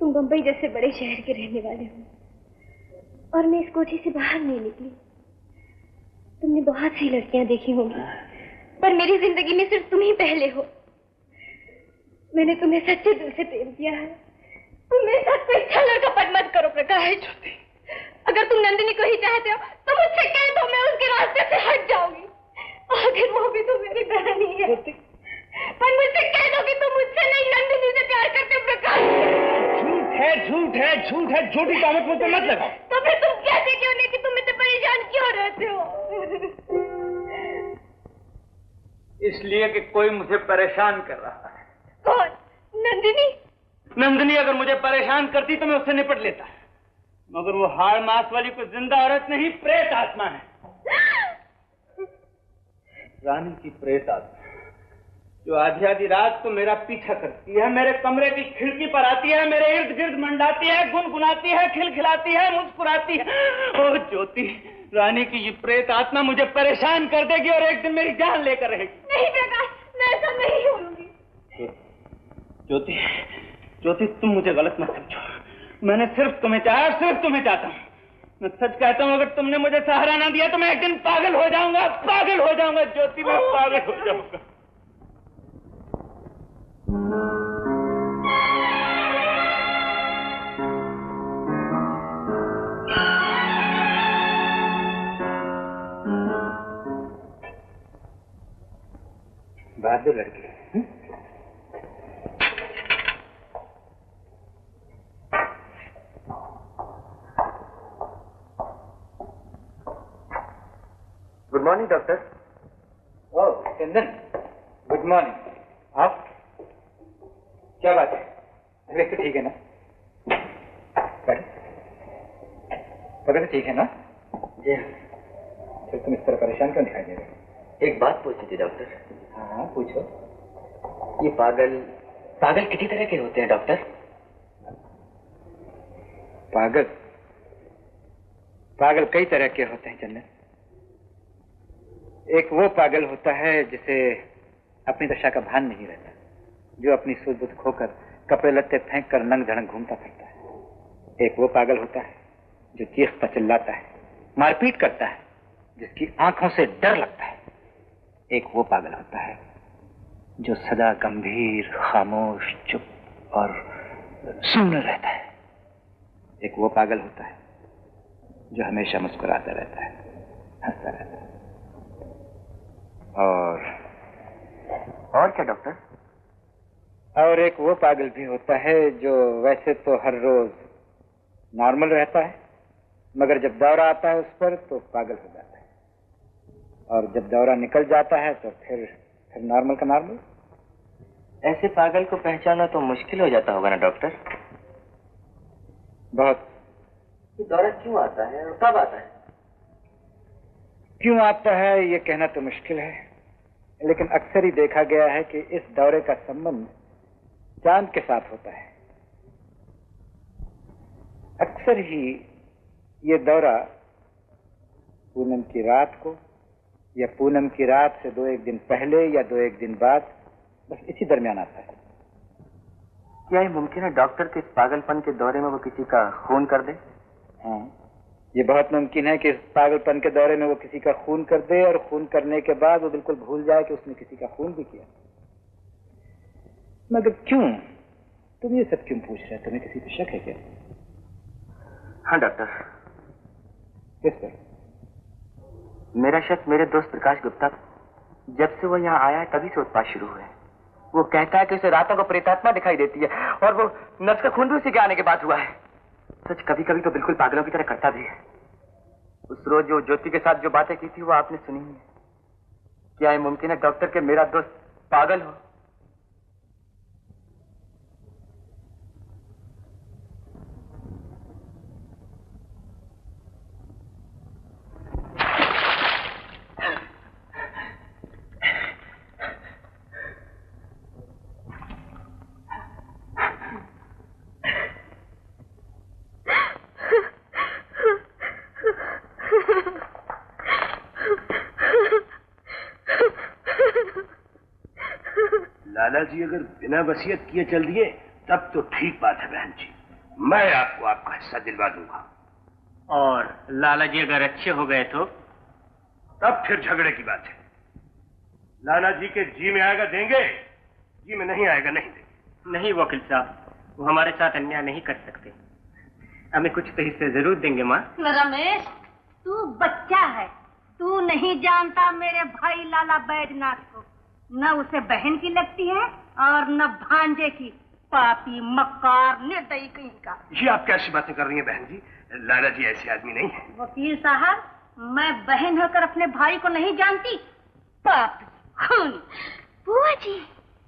तुम बंबई जैसे बड़े शहर के रहने वाले हो और मैं इस कोठी से बाहर नहीं निकली। तुमने बहुत सी लड़कियां देखी होंगी, पर मेरी जिंदगी में सिर्फ तुम ही पहले हो। मैंने तुम्हें सच्चे दिल से प्रेम किया है। तुम मेरे साथ कोई छल कपट मत करो प्रकाश। अगर तुम नंदिनी को ही चाहते हो तो मुझसे कह दो, मैं उसके रास्ते से हट जाऊंगी। आखिर वो भी तो मेरी बहन ही है। पर मुझसे कह दो कि तुम मुझसे नहीं नंदिनी से प्यार करते हो प्रकाश। झूठ है, झूठ है, झूठ है। झूठी तहमत मुझ पे मत लगाओ। तो फिर तुम कहते क्यों नहीं कि तुम मुझसे परेशान क्यों रहते हो? इसलिए कि कोई मुझे परेशान कर रहा है। कौन? नंदिनी? नंदिनी अगर मुझे परेशान करती तो मैं उससे निपट लेता, मगर वो हाड़ मांस वाली कोई जिंदा औरत नहीं, प्रेत आत्मा है। रानी की प्रेत आत्मा जो आधी आधी रात को मेरा पीछा करती है, मेरे कमरे की खिड़की पर आती है, मेरे इर्द गिर्द मंडाती है, गुनगुनाती है, खिलखिलाती है, मुस्कुराती है। ओ ज्योति, रानी की ये प्रेत आत्मा मुझे परेशान कर देगी और एक दिन मेरी जान लेकर रहेगी। नहीं प्रकाश, मैं ऐसा नहीं होऊंगी। ज्योति, ज्योति, तुम मुझे गलत मत समझो। मैंने सिर्फ तुम्हें चाहा, सिर्फ तुम्हें चाहता हूँ। मैं सच कहता हूँ, अगर तुमने मुझे सहारा ना दिया तो मैं एक दिन पागल हो जाऊंगा, पागल हो जाऊंगा ज्योति, मैं पागल हो जाऊंगा। बहादुर लड़की। Good morning doctor. ओह चंदन, गुड मॉर्निंग। आप? क्या बात है? तबीयत तो ठीक है ना? बैठो। तबीयत ठीक है ना? जी। फिर तुम इस तरह परेशान क्यों दिखाई दे रहे हो? एक बात पूछनी थी डॉक्टर। हाँ पूछो। ये पागल कितनी तरह के होते हैं डॉक्टर? पागल कई तरह के होते हैं चंदन। एक वो पागल होता है जिसे अपनी दशा का भान नहीं रहता, जो अपनी सूझबूझ खोकर कपड़े लत्ते फेंक कर नंग धड़ंग घूमता फिरता है। एक वो पागल होता है जो चीखता चिल्लाता है, मारपीट करता है, जिसकी आंखों से डर लगता है। एक वो पागल होता है जो सदा गंभीर, खामोश, चुप और सुन्न रहता है। एक वो पागल होता है जो हमेशा मुस्कुराता रहता है, हंसता रहता है। और क्या डॉक्टर? और एक वो पागल भी होता है जो वैसे तो हर रोज नॉर्मल रहता है, मगर जब दौरा आता है उस पर तो पागल हो जाता है, और जब दौरा निकल जाता है तो फिर नॉर्मल का नॉर्मल। ऐसे पागल को पहचानना तो मुश्किल हो जाता होगा ना डॉक्टर? बहुत। ये दौरा क्यों आता है और कब आता है? क्यों आता है ये कहना तो मुश्किल है, लेकिन अक्सर ही देखा गया है कि इस दौरे का संबंध चांद के साथ होता है। अक्सर ही ये दौरा पूनम की रात को या पूनम की रात से 2-1 दिन पहले या 2-1 दिन बाद, बस इसी दरमियान आता है। क्या ये मुमकिन है डॉक्टर के इस पागलपन के दौरे में वो किसी का खून कर दे? हाँ, ये बहुत मुमकिन है कि इस पागलपन के दौरे में वो किसी का खून कर दे, और खून करने के बाद वो बिल्कुल भूल जाए कि उसने किसी का खून भी किया। मगर क्यों? तुम ये सब क्यों पूछ रहे हो? तुम्हें किसी पे शक है क्या? हाँ डॉक्टर। किस पर? मेरा शक मेरे दोस्त प्रकाश गुप्ता, जब से वो यहाँ आया है तभी से उत्पात शुरू हुए। वो कहता है कि उसे रातों को प्रेतात्मा दिखाई देती है, और वो नर्स का खून भी उसी के आने के बाद हुआ है। सच कभी कभी तो बिल्कुल पागलों की तरह करता भी है। उस रोज जो ज्योति के साथ जो बातें की थी वो आपने सुनी है। क्या ये मुमकिन है डॉक्टर कि मेरा दोस्त पागल हो? लाला जी अगर बिना वसीयत किए चल दिए तब तो ठीक बात है बहन जी, मैं आपको आपका हिस्सा दिलवा दूंगा। और लाला जी अगर अच्छे हो गए तो? तब फिर झगड़े की बात है। लाला जी के जी में आएगा देंगे, जी में नहीं आएगा नहीं देंगे। नहीं वकील साहब, वो हमारे साथ अन्याय नहीं कर सकते, हमें कुछ तो हिस्से जरूर देंगे। माँ रमेश, तू बच्चा है, तू नहीं जानता मेरे भाई लाला बैजनाथ को। न उसे बहन की लगती है और न भांजे की। पापी, मक्कार, निर्दयी कहीं का। ये आप कैसी बातें कर रही हैं बहन जी? लाला जी ऐसे आदमी नहीं है। वकील साहब, मैं बहन होकर अपने भाई को नहीं जानती? पापी, खूनी। बुआ जी,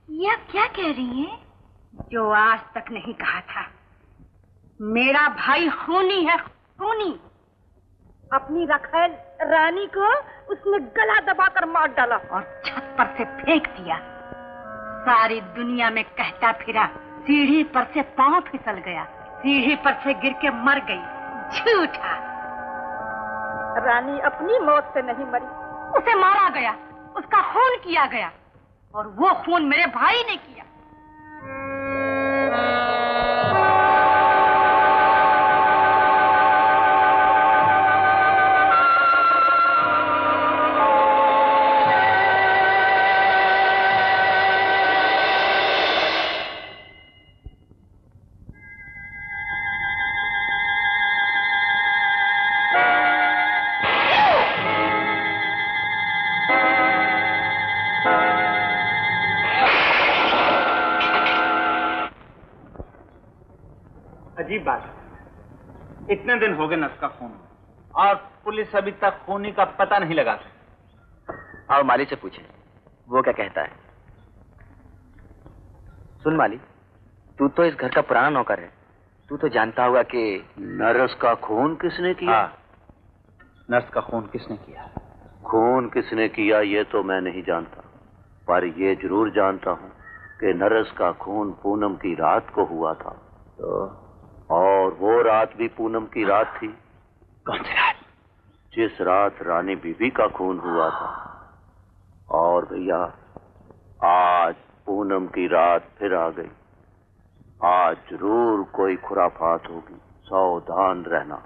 ये आप क्या कह रही हैं? जो आज तक नहीं कहा था। मेरा भाई खूनी है, खूनी। अपनी रखेल रानी को उसने गला दबाकर मार डाला और छत पर से फेंक दिया। सारी दुनिया में कहता फिरा, सीढ़ी पर से पांव फिसल गया, सीढ़ी पर से गिर के मर गई। झूठा। रानी अपनी मौत से नहीं मरी, उसे मारा गया, उसका खून किया गया, और वो खून मेरे भाई ने किया। अजीब बात है, इतने दिन हो गए नर्स का खून और पुलिस अभी तक खूनी का पता नहीं लगा सकी। आओ माली से पूछे, वो क्या कहता है। सुन माली, तू तो इस घर का पुराना नौकर है, तू तो जानता होगा कि नर्स का खून किसने किया? नर्स का खून किसने किया? खून किसने किया ये तो मैं नहीं जानता, पर ये जरूर जानता हूँ कि नर्स का खून पूनम की रात को हुआ था। तो और वो रात भी पूनम की रात थी। कौन सी रात? जिस रात रानी बीबी का खून हुआ था। और भैया आज पूनम की रात फिर आ गई। आज जरूर कोई खुराफात होगी, सावधान रहना।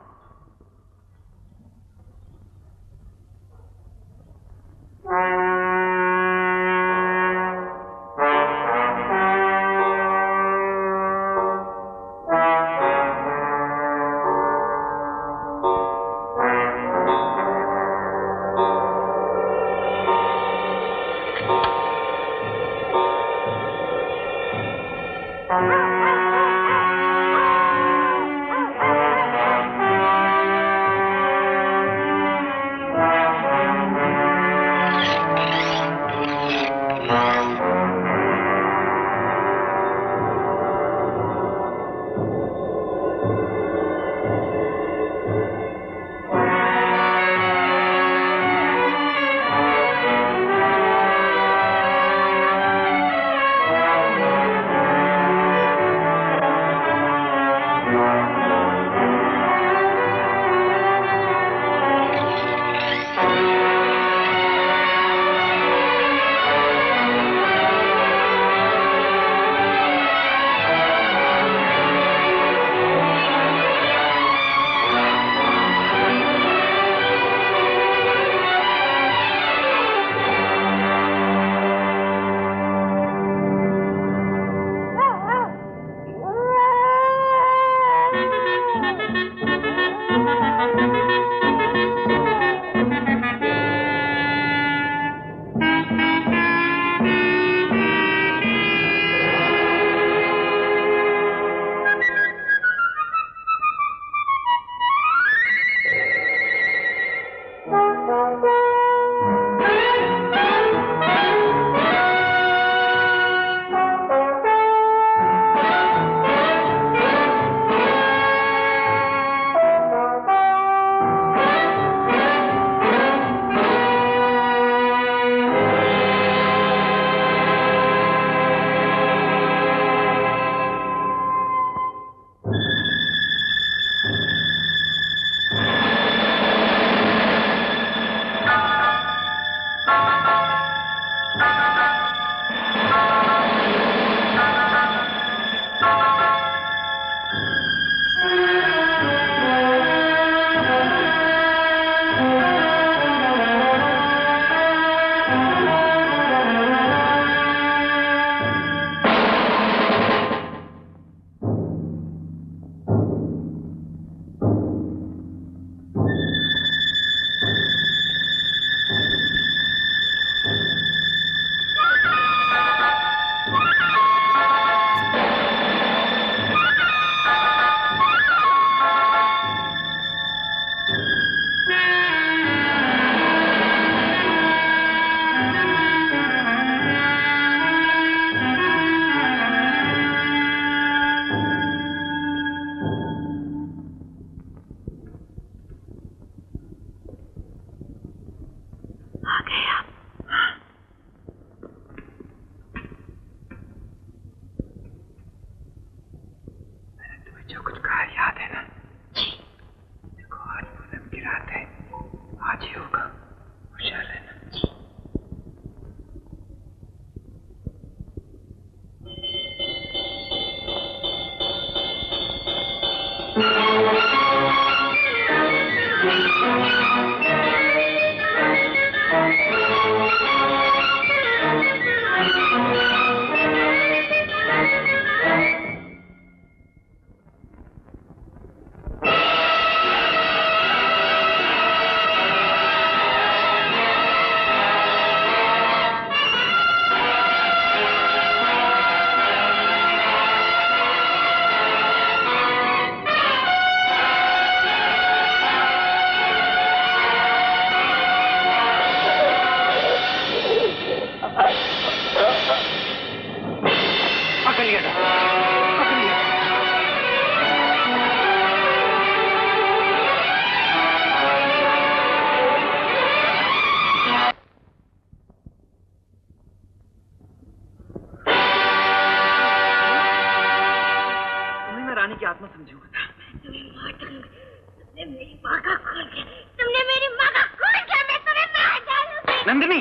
समझूंगा। तुमने मेरी माँ का खून किया, तुमने मेरी माँ का खून किया, मैं तुम्हें मार डालूंगी। नंदिनी,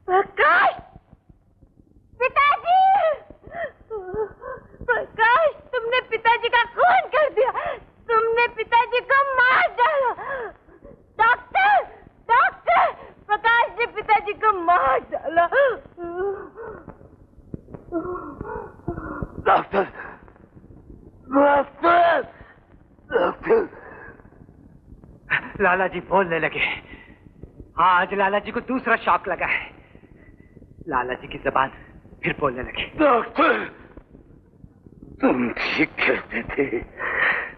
प्रकाश, पिताजी, प्रकाश, तुमने पिताजी का खून कर दिया, तुमने पिताजी को मार डाला। डॉक्टर, डॉक्टर, प्रकाश ने पिताजी को मार डाला। Doctor, doctor, doctor. Lala ji बोलने लगे। आज लाला जी को दूसरा शॉक लगा है। लाला जी की जबान फिर बोलने लगी। डॉक्टर, तुम ठीक कहते थे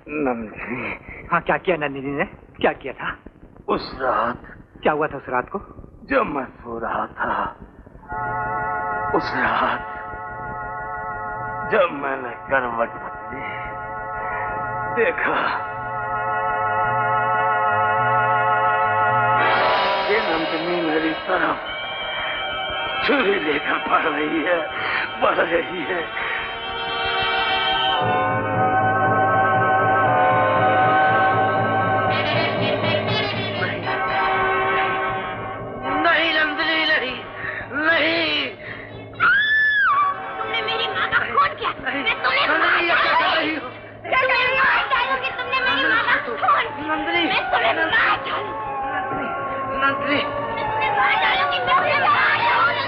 नंदिनी। हाँ, क्या किया नंदिनी ने? क्या किया था? उस रात क्या हुआ था उस रात को? जब मैं सो रहा था, उस रात जब मैंने करवट बदली, देखा ये नंदिनी मेरी तरफ छुरी लेकर बढ़ रही है, बढ़ रही है। नहीं नंदिनी, नहीं, नहीं। तुमने मेरी माँ का खून किया, मैं तुम्हें मार डालूंगी। तुमने मेरी माँ का खून किया, मैं तुम्हें मार डालूंगी। नंदिनी, मैं मार डालूंगी, मैं तुम्हें मार डालूंगी।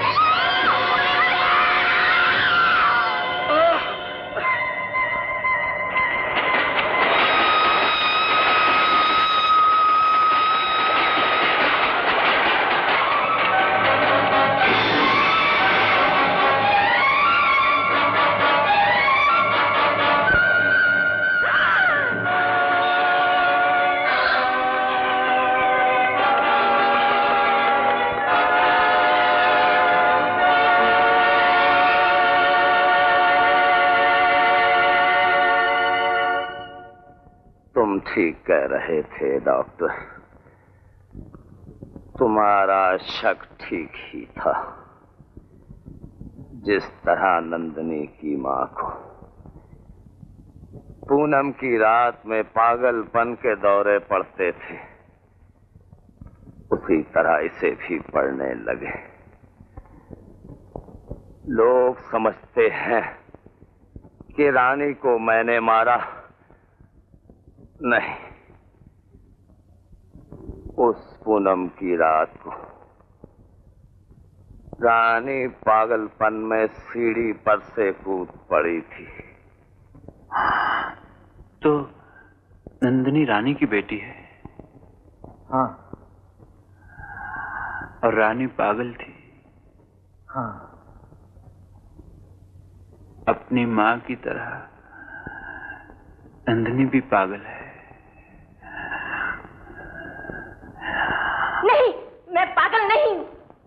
तुम ठीक कह रहे थे डॉक्टर, तुम्हारा शक ठीक ही था। जिस तरह नंदिनी की मां को पूनम की रात में पागलपन के दौरे पड़ते थे, उसी तरह इसे भी पड़ने लगे। लोग समझते हैं कि रानी को मैंने मारा, नहीं, उस पूनम की रात को रानी पागलपन में सीढ़ी पर से कूद पड़ी थी। तो नंदिनी रानी की बेटी है? हाँ। और रानी पागल थी? हाँ। अपनी माँ की तरह नंदिनी भी पागल है। नहीं, मैं पागल नहीं हूँ।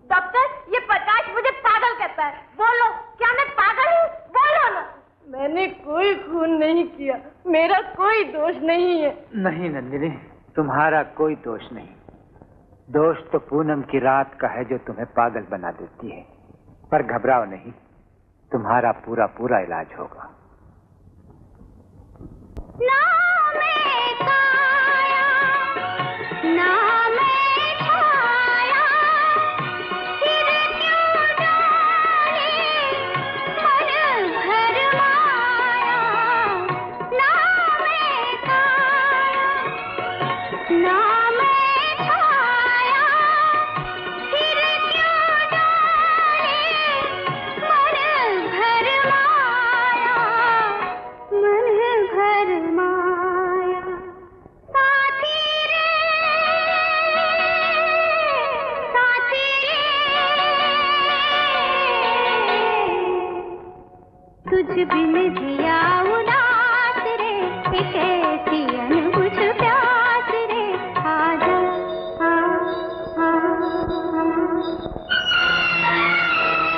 डॉक्टर, ये प्रकाश मुझे पागल कहता है। बोलो, क्या मैं पागल हूँ? बोलो ना। मैंने कोई खून नहीं किया, मेरा कोई दोष नहीं है। नहीं नंदिनी, तुम्हारा कोई दोष नहीं। दोष तो पूनम की रात का है जो तुम्हें पागल बना देती है। पर घबराओ नहीं, तुम्हारा पूरा पूरा इलाज होगा। ना